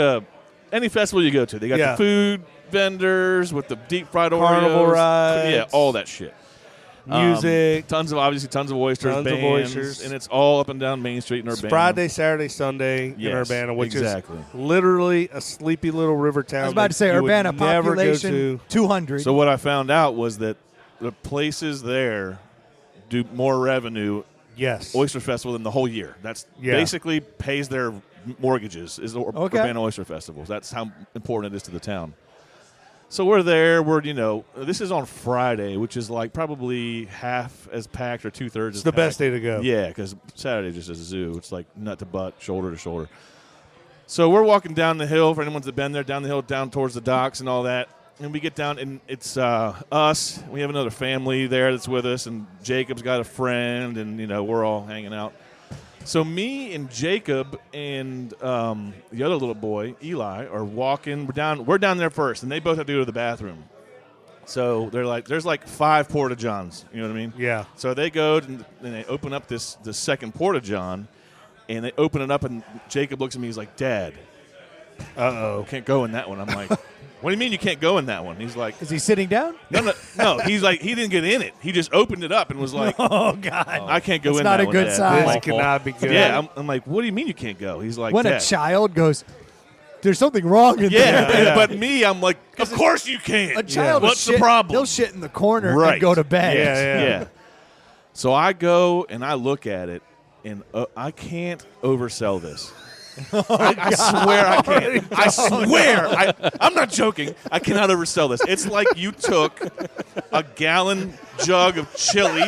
any festival you go to. They got Yeah. the food vendors with the deep fried Carnival Oreos. rides. Yeah, all that shit. Music. Tons of oysters, Tons of bands, oysters. and it's all up and down Main Street in It's Urbana. Friday, Saturday, Sunday in Yes, Urbana, which exactly. is literally a sleepy little river town. I was about that to say you would Urbana never go population to. 200. So what I found out was that the places there do more revenue Yes. Oyster Festival than the whole year. That's Yeah. basically pays their mortgages is the Okay. Urbana Oyster Festival. That's how important it is to the town. So we're there. This is on Friday, which is like probably half as packed or 2/3 It's as the packed. best day to go. Yeah, because Saturday just is a zoo. It's like nut to butt, shoulder to shoulder. So we're walking down the hill, for anyone that's been there, down the hill, down towards the docks and all that. And we get down, and it's us. We have another family there that's with us, and Jacob's got a friend, and, we're all hanging out. So me and Jacob and the other little boy, Eli, are walking. We're down there first, and they both have to go to the bathroom. So they're like, there's like 5 porta-johns. You know what I mean? Yeah. So they go and they open up the second porta-john, and they open it up, and Jacob looks at me. He's like, "Dad, Uh-oh. can't go in that one." I'm like, "What do you mean you can't go in that one?" He's like, Is he sitting down? No. He's like, he didn't get in it. He just opened it up and was like, Oh, God. "I can't go That's in not that a one, good Dad." sign. This Awful. cannot be good. Yeah, I'm like, "What do you mean you can't go?" He's like, When "Dad." a child goes, there's something wrong in Yeah, there. but me, I'm like, of course you can. A child will What's the shit- problem? He'll shit in the corner Right. and go to bed. Yeah. So I go and I look at it, and I can't oversell this. I swear I can't. I swear. I'm not joking. I cannot oversell this. It's like you took a gallon jug of chili.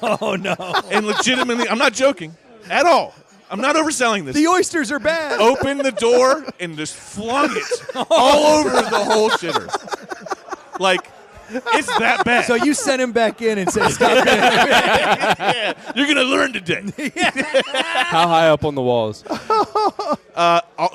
Oh, no. And legitimately, I'm not joking at all. I'm not overselling this. The oysters are bad. Opened the door and just flung it all over the whole shitter. Like, it's that bad. So you sent him back in and said, stop it. Yeah, you're going to learn today. How high up on the walls?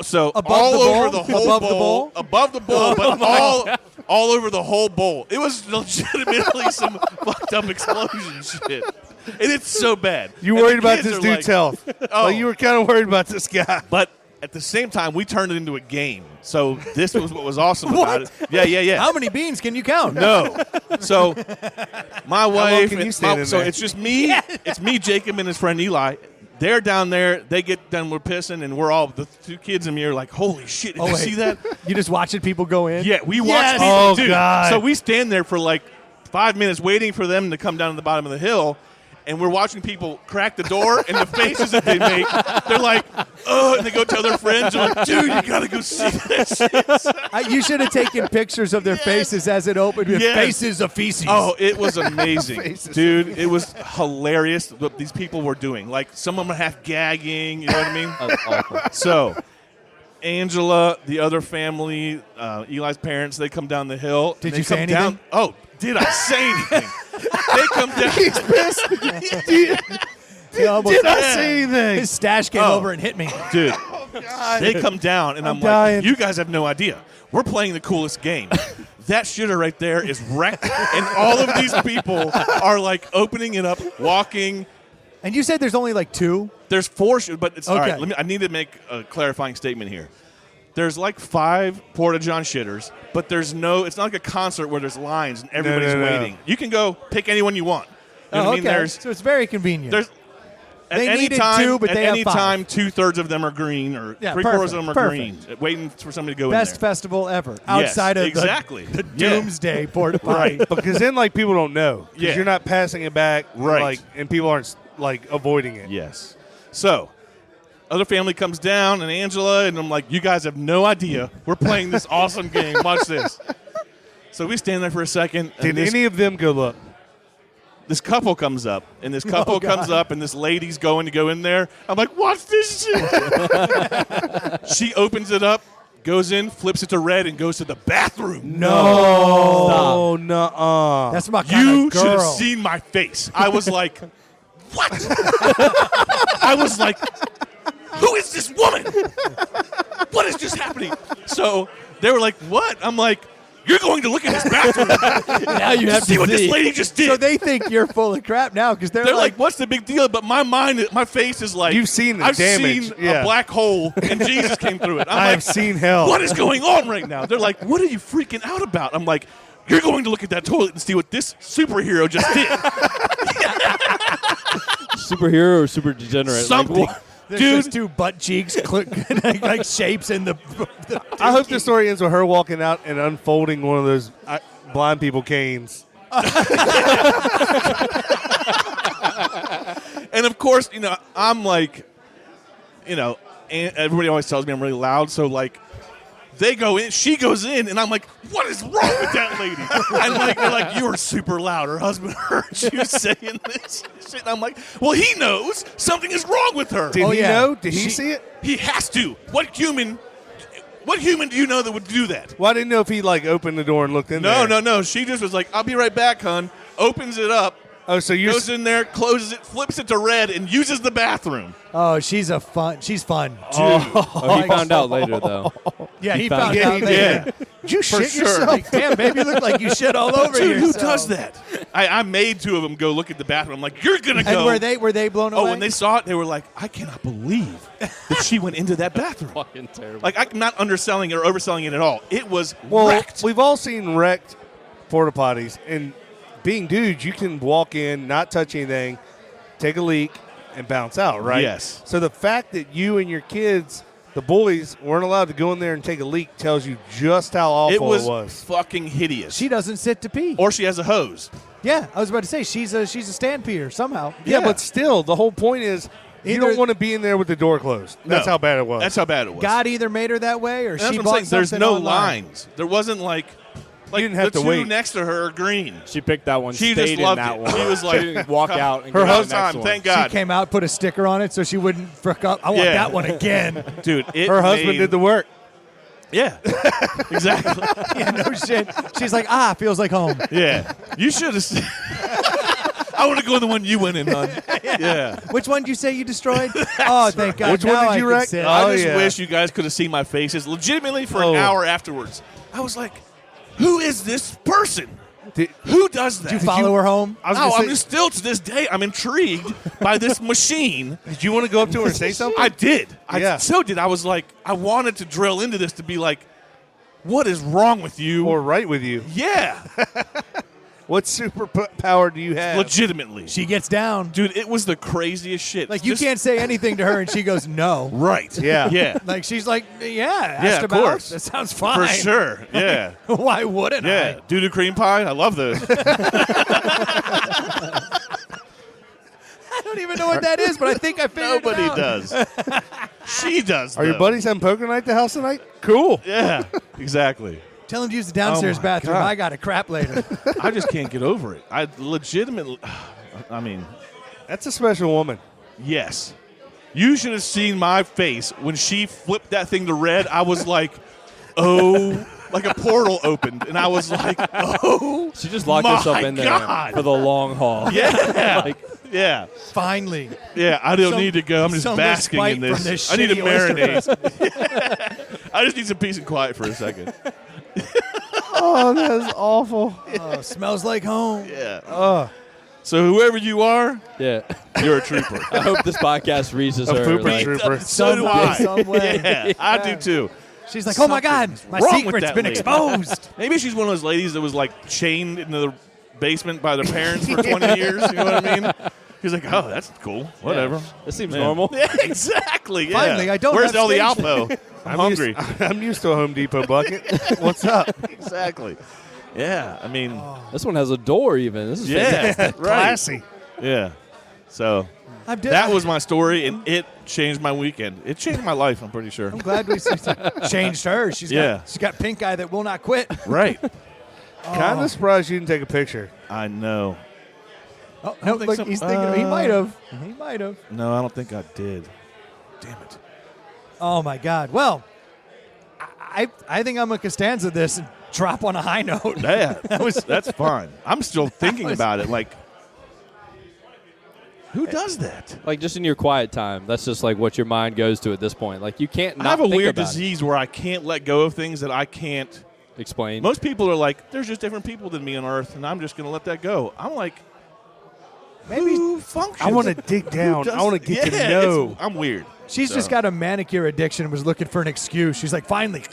So Above all the over bowl? the whole Above the bowl. bowl? Above the bowl, but all over the whole bowl. It was legitimately some fucked up explosion shit. And it's so bad. You And worried the about kids this are dude's like, health. Oh. Like, you were kind of worried about this guy. But at the same time, we turned it into a game. So this was what was awesome about it. Yeah. How many beans can you count? No. So my wife, can you and stand in so there? it's just me. It's me, Jacob, and his friend Eli. They're down there. They get done. We're pissing, and we're all the two kids and me are like, "Holy shit! Did you wait. see that?" You just watching people go in? Yeah, we watch Yes. people. Oh, dude. God. So we stand there for like 5 minutes waiting for them to come down to the bottom of the hill. And we're watching people crack the door, and the faces that they make, they're like, oh, and they go tell their friends, they're like, dude, you got to go see this. You should have taken pictures of their faces as it opened with Yes. faces of feces. Oh, it was amazing. Faces. Dude, it was hilarious what these people were doing. Like, some of them are half gagging, you know what I mean? That's awful. So, Angela, the other family, Eli's parents, they come down the hill. Did and you they say come anything? down. Oh, did I say anything? They come down. He's pissed. Did I say anything? His stash came Oh. over and hit me. Dude, they come down, and I'm dying. like, you guys have no idea. We're playing the coolest game. That shitter right there is wrecked, and all of these people are like opening it up, walking. And you said there's only like 2? There's 4, but it's all Okay. right. I need to make a clarifying statement here. There's like 5 Porta John shitters, but there's no. It's not like a concert where there's lines and everybody's no. waiting. You can go pick anyone you want. You know what I mean? okay. So it's very convenient. There's at They any needed time, 2, but at they have any 5. time, 2/3 of them are green, or Yeah, 3/4 of them are perfect. green, waiting for somebody to go Best in there. festival ever. Outside of exactly. the Yeah. doomsday porta potty. Right. Because then, like, people don't know. Because Yeah. you're not passing it back. Right. Like, and people aren't, like, avoiding it. Yes. So, other family comes down, and Angela, and I'm like, you guys have no idea. We're playing this awesome game. Watch this. So we stand there for a second. And Did this, any of them go look? this couple comes up, and this couple comes up, and this lady's going to go in there. I'm like, watch this shit. She opens it up, goes in, flips it to red, and goes to the bathroom. Oh, nuh-uh. That's my kind You of should have girl. seen my face. I was like, what? I was like, who is this woman? What is just happening? So they were like, what? I'm like, you're going to look at this bathroom. Now you have See to what this see. lady just did. So they think you're full of crap now because They're like, what's the big deal? But my mind, my face is like, You've seen the I've damage. seen Yeah. a black hole, and Jesus came through it. I'm I like, have seen hell. what is going on right now? They're like, what are you freaking out about? I'm like, you're going to look at that toilet and see what this superhero just did. Superhero or super degenerate? Something. Like, what? There's Dude. just 2 butt cheeks like shapes in the I hope the story ends with her walking out and unfolding one of those blind people canes. And of course, you know, I'm like, you know, and everybody always tells me I'm really loud. So like, they go in, she goes in, and I'm like, what is wrong with that lady? And like, they're like, you were super loud. Her husband heard you saying this shit. And I'm like, well, he knows something is wrong with her. Did Oh, he yeah. know? Did he She- see it? He has to. What human do you know that would do that? Well, I didn't know if he, like, opened the door and looked in there. No. She just was like, I'll be right back, hon. Opens it up, Oh, so you're... goes in there, closes it, flips it to red, and uses the bathroom. Oh, she's fun. She's fun. Oh, he found out later, though. Yeah, he found found out. out later. Yeah. Did you For shit sure. yourself? Like, damn, baby, you look like you shit all over Dude, who yourself. does that? I made 2 of them go look at the bathroom. I'm like, you're going to go. And were they blown away? Oh, when they saw it, they were like, I cannot believe that she went into that bathroom. Fucking terrible. Like, I'm not underselling it or overselling it at all. It was Well, wrecked. we've all seen wrecked porta potties, and being dudes, you can walk in, not touch anything, take a leak, and bounce out, right? Yes. So the fact that you and your kids the bullies weren't allowed to go in there and take a leak. Tells you just how awful it was fucking hideous. She doesn't sit to pee. Or she has a hose. Yeah, I was about to say she's a stand peer somehow. Yeah, but still, the whole point is you don't want to be in there with the door closed. That's how bad it was. That's how bad it was. God either made her that way, or And she that's what bought I'm saying. There's something no online. lines. There wasn't like you didn't have the to two wait. next to her are green. She picked that one. She stayed just loved in that it. one. She was like, she didn't walk out and her go to whole the next time. one. Thank God. She came out, put a sticker on it so she wouldn't frick up. I want Yeah. that one again. Dude, Her husband did the work. Yeah, exactly. Yeah, no shit. She's like, feels like home. Yeah, you should have. I want to go in the one you went in, hon. Yeah. Which one did you say you destroyed? Oh, thank God. Which one Now did I you can wreck? sit. I Oh, just yeah. wish you guys could have seen my faces legitimately for an hour afterwards. I was like, who is this person? Who does that? Did you follow her home? I was No, gonna I'm say, just still to this day. I'm intrigued by this machine. did you want to go up to her and say something? I did. Yeah. I so did. I was like, I wanted to drill into this to be like, what is wrong with you? or right with you. Yeah, What superpower do you have? legitimately. She gets down. Dude, it was the craziest shit. Like, you Just- can't say anything to her, and she goes, no. Right. Yeah. Yeah. Like, she's like, yeah, asked of about. course. That sounds fine. For sure. Yeah. Why wouldn't Yeah. Doo-doo cream pie. I love those. I don't even know what that is, but I think I figured Nobody it out. does. She does. Are your though. buddies having poker night at the house tonight? Cool. Yeah. Exactly. Tell him to use the downstairs Oh my bathroom. God. I got a crap later. I just can't get over it. I legitimately. I mean, That's a special woman. yes. You should have seen my face when she flipped that thing to red. I was like, oh, like a portal opened, and I was like, oh, She just locked my herself in there God. for the long haul. yeah, Like, yeah, Finally. yeah. I don't Some- need to go. I'm just some basking respite in this. from this I need to shitty oyster marinate. I just need some peace and quiet for a second. Oh, that's awful. Oh, smells like home. Yeah. So whoever you are, yeah. you're a trooper. I hope this podcast reaches A her. pooper like, trooper. So do I. Some way. Yeah, I do too. She's like, oh my God, my wrong with secret's that been lady. exposed. Maybe she's one of those ladies that was like chained into the basement by their parents for 20 years. You know what I mean? He's like, oh, that's cool. Whatever. This seems Yeah. normal. Yeah, exactly. Yeah. Finally, I don't Where's have El stage Alpo? I'm hungry. I'm used to a Home Depot bucket. What's up? Exactly. Yeah. I mean, This one has a door even. This is yeah. fantastic. Right. Classy. Yeah. So I'm that was my story, and it changed my weekend. It changed my life, I'm pretty sure. I'm glad we changed her. She's got pink eye that will not quit. Right. Kind of surprised you didn't take a picture. I know. Oh, no, think look, so. he's thinking he might have. He might have. No, I don't think I did. Damn it. Oh my God. Well, I think I'm gonna Costanza this and drop on a high note. Yeah, that's fine. I'm still thinking about it. Like, who does that? Like just in your quiet time, that's just like what your mind goes to at this point. Like you can't not I have a think weird about it. disease where I can't let go of things that I can't. Explain. Most people are like, there's just different people than me on Earth, and I'm just going to let that go. I'm like, Maybe who functions? I want to dig down. I want to get to know. I'm weird. she's just got a manicure addiction and was looking for an excuse. She's like, finally,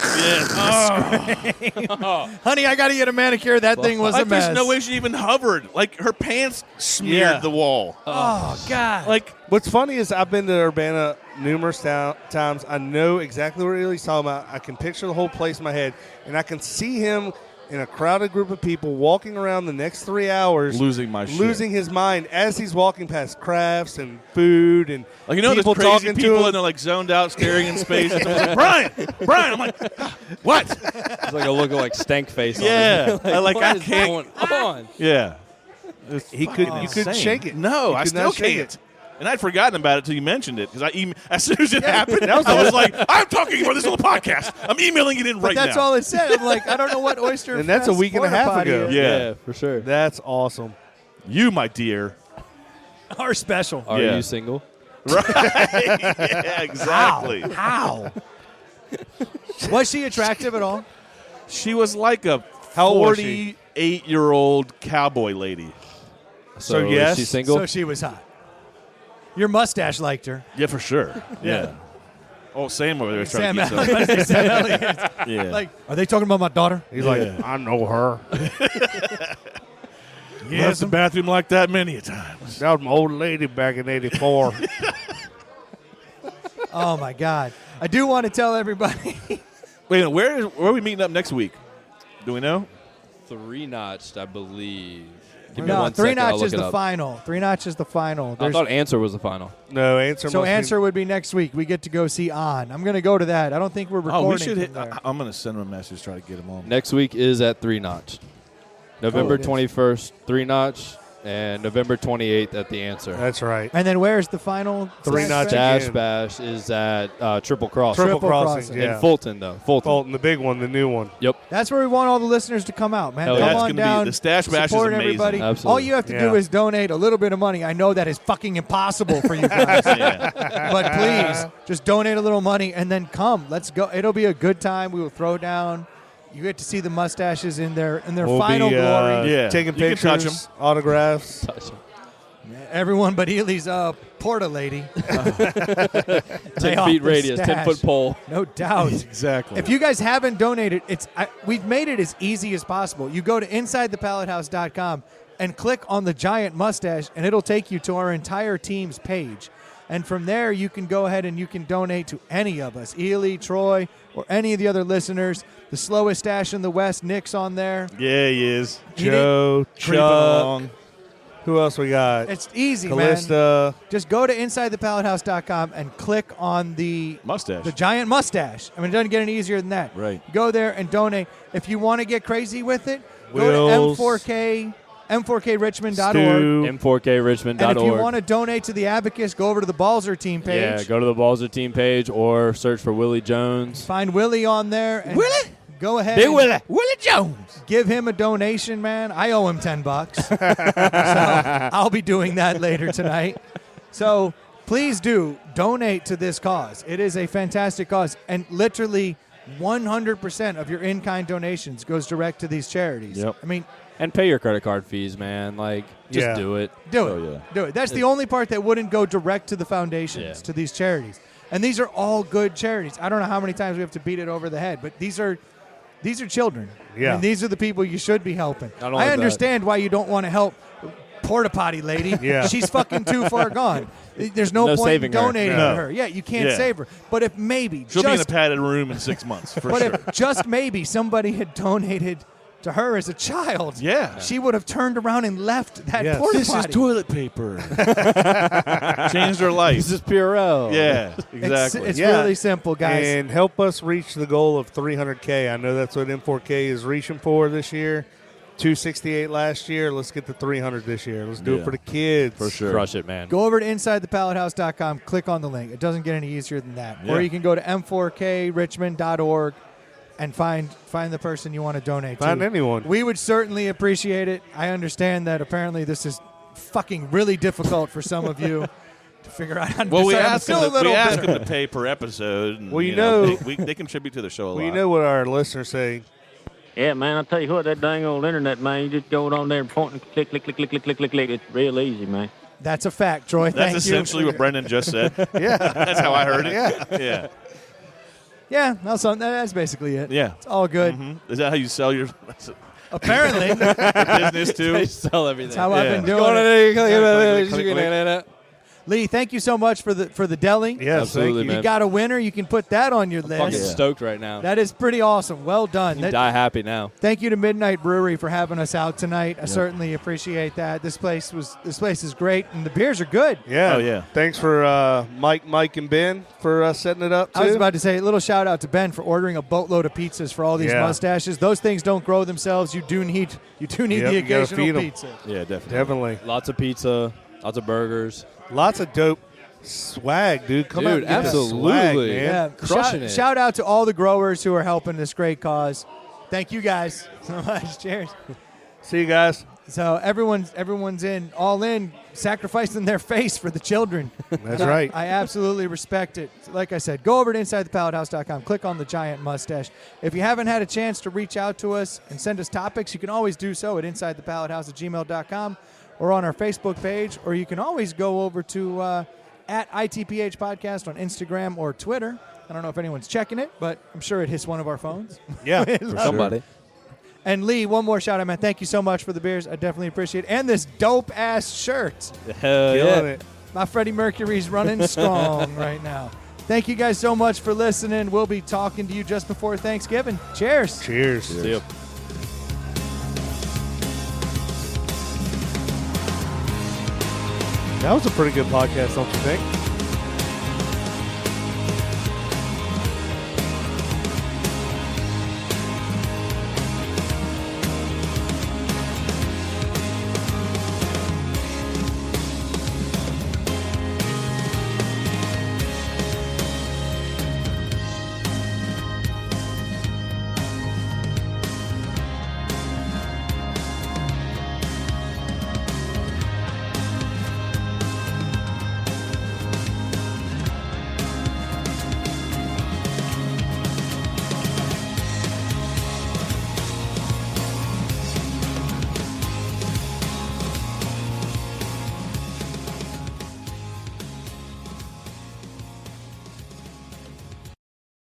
honey, I got to get a manicure. That thing was a Like, mess. there's no way she even hovered. Like, her pants smeared Yeah. the wall. Oh God. Like, What's funny is I've been to Urbana numerous times. I know exactly what he's talking about. I can picture the whole place in my head, and I can see him in a crowded group of people walking around the next 3 hours, losing my shit. losing his mind as he's walking past crafts and food and Like, you know, people there's crazy talking to people him. and they're like zoned out, staring in space. And someone's like, Brian. I'm like, what? It's like a look of like stank face. Yeah. on it. Like, what I is can't- going on? Yeah. He couldn't. You couldn't shake it. No, You I could still not shake can't. it. And I'd forgotten about it until you mentioned it. Because as soon as it happened, I was like, I'm talking about this on the podcast. I'm emailing it in but right that's now. all it said. I'm like, I don't know what oyster. And that's a Fest week and a porta half potty ago. is. Yeah. For sure. That's awesome. You, my dear. Our special. Are Yeah. you single? Right. Yeah, exactly. How? Was she attractive at all? She was like a How old was she? 48-year-old cowboy lady. So, yes. is she single? So she was hot. Your mustache liked her. Yeah, for sure. Yeah. Oh, Sam over there was trying Sam to get some. Sam Elliott. Yeah. Like, are they talking about my daughter? He's like, I know her. Left the bathroom like that many a times. That was my old lady back in '84. Oh, my God. I do want to tell everybody. Wait, where are we meeting up next week? Do we know? 3-notched, I believe. Give me No, 1 3 second, I'll notch look is it the up. final. 3 notch is the final. I There's- thought Answer was the final. No, answer. so must answer Be, would be next week. We get to go see On. I'm going to go to that. I don't think we're recording. Oh, we should hit. from there. I'm going to send him a message, try to get him on. Next week is at 3-notched. November it is. 21st, 3-notch, and November 28th at the Answer. That's right. And then where's the final? 3 notch Dash again. Bash is at Triple Cross. Triple Crossing. Crossing. Yeah. In Fulton, though. Fulton, the big one, the new one. Yep. That's where we want all the listeners to come out, man. Hell Come yeah. That's on gonna be- down. the Stache Bash is support amazing. everybody. Absolutely. All you have to do Yeah. is donate a little bit of money. I know that is fucking impossible for you guys. But please, just donate a little money and then come. Let's go. It'll be a good time. We will throw down. You get to see the mustaches in their We'll final be, glory. Yeah. Taking You can touch pictures, autographs. Everyone but Ely's porta lady. 10 off feet the radius, stash. 10-foot pole. No doubt. Exactly. If you guys haven't donated, we've made it as easy as possible. You go to InsideThePalletHouse.com and click on the giant mustache, and it'll take you to our entire team's page. And from there, you can go ahead and you can donate to any of us, Ely, Troy, or any of the other listeners. The slowest stash in the West, Nick's on there. Yeah, he is. Joe, Creeping Chuck. along. Who else we got? It's easy, man. Callista. Just go to InsideThePalletHouse.com and click on the Mustache. giant mustache. I mean, it doesn't get any easier than that. Right. Go there and donate. If you want to get crazy with it, Wills. go to m4krichmond.org. Stu. M4krichmond.org. And if you want to donate to the Abacus, go over to the Balzer team page. Yeah, go to the Balzer team page or search for Willie Jones. Find Willie on there. And Willie? Go ahead. Big and Willie. Willie Jones. Give him a donation, man. I owe him $10. So I'll be doing that later tonight. So please do donate to this cause. It is a fantastic cause. And literally 100% of your in-kind donations goes direct to these charities. Yep. I mean, And pay your credit card fees, man. Like, just Yeah. do it. do it. Oh, yeah. Do it. That's the only part that wouldn't go direct to the foundations, Yeah. to these charities. And these are all good charities. I don't know how many times we have to beat it over the head, but these are children. Yeah. I mean, these are the people you should be helping. Not only I that- understand why you don't want to help porta potty lady. Yeah. She's fucking too far gone. There's no No point in saving her. donating No. to her. Yeah, you can't Yeah. save her. But if maybe She'll be in a just padded room in 6 months, for but sure. if just maybe somebody had donated to her as a child, Yeah. she would have turned around and left that Yes. porta This is potty. toilet paper. Changed her life. This is Purell. Yeah, It's, exactly. it's Yeah. really simple, guys. And help us reach the goal of 300K. I know that's what M4K is reaching for this year. 268 last year. Let's get to 300 this year. Let's do Yeah. it for the kids. For sure. Crush it, man. Go over to InsideThePalletHouse.com, click on the link. It doesn't get any easier than that. Yeah. Or you can go to m4krichmond.org and find the person you want to donate Find to. anyone. We would certainly appreciate it. I understand that apparently this is fucking really difficult for some of you to figure out how to Well, we decide. I'm ask, still them a little we ask bitter. them to pay per episode. And, Well, you know- they contribute to the show a lot. Well, you know what our listeners say. Yeah, man, I tell you what, that dang old internet, man, you just go on there and point and click, click, click, click, click, click, click, click. It's real easy, man. That's a fact, Troy. That's Thank essentially you. what Brendan just said. Yeah. That's how I heard it. Yeah. Yeah, that's basically it. Yeah. It's all good. Mhm. Is that how you sell your Apparently, that's business too? They sell everything. how I've Yeah. been doing it. Click, click, click. Lee, thank you so much for the deli. Yes, Absolutely, thank you. man. You got a winner. You can put that on your Fucking list. stoked right now. That is pretty awesome. Well done. You die happy now. Thank you to Midnight Brewery for having us out tonight. I certainly appreciate that. This place is great, and the beers are good. Yeah. Oh, yeah. Thanks for Mike, and Ben for setting it up, too. I was about to say a little shout out to Ben for ordering a boatload of pizzas for all these Yeah. mustaches. Those things don't grow themselves. You do need Yep, the you gotta occasional feed 'em. pizza. Yeah, definitely. Definitely. Lots of pizza, lots of burgers. Lots of dope swag, dude. Come Dude, out and get the absolutely. swag, man. Yeah, Crushing it. Shout out to all the growers who are helping this great cause. Thank you guys so much. Cheers. See you guys. So everyone's all in, sacrificing their face for the children. That's So right. I absolutely respect it. Like I said, go over to InsideThePalletHouse.com, click on the giant mustache. If you haven't had a chance to reach out to us and send us topics, you can always do so at InsideThePalletHouse@gmail.com or on our Facebook page, or you can always go over to at ITPH Podcast on Instagram or Twitter. I don't know if anyone's checking it, but I'm sure it hits one of our phones. Yeah. Somebody. And Lee, one more shout out, man. Thank you so much for the beers. I definitely appreciate it. And this dope ass shirt. Hell Killing yeah. it. My Freddie Mercury's running strong right now. Thank you guys so much for listening. We'll be talking to you just before Thanksgiving. Cheers. Cheers. See ya. That was a pretty good podcast, don't you think?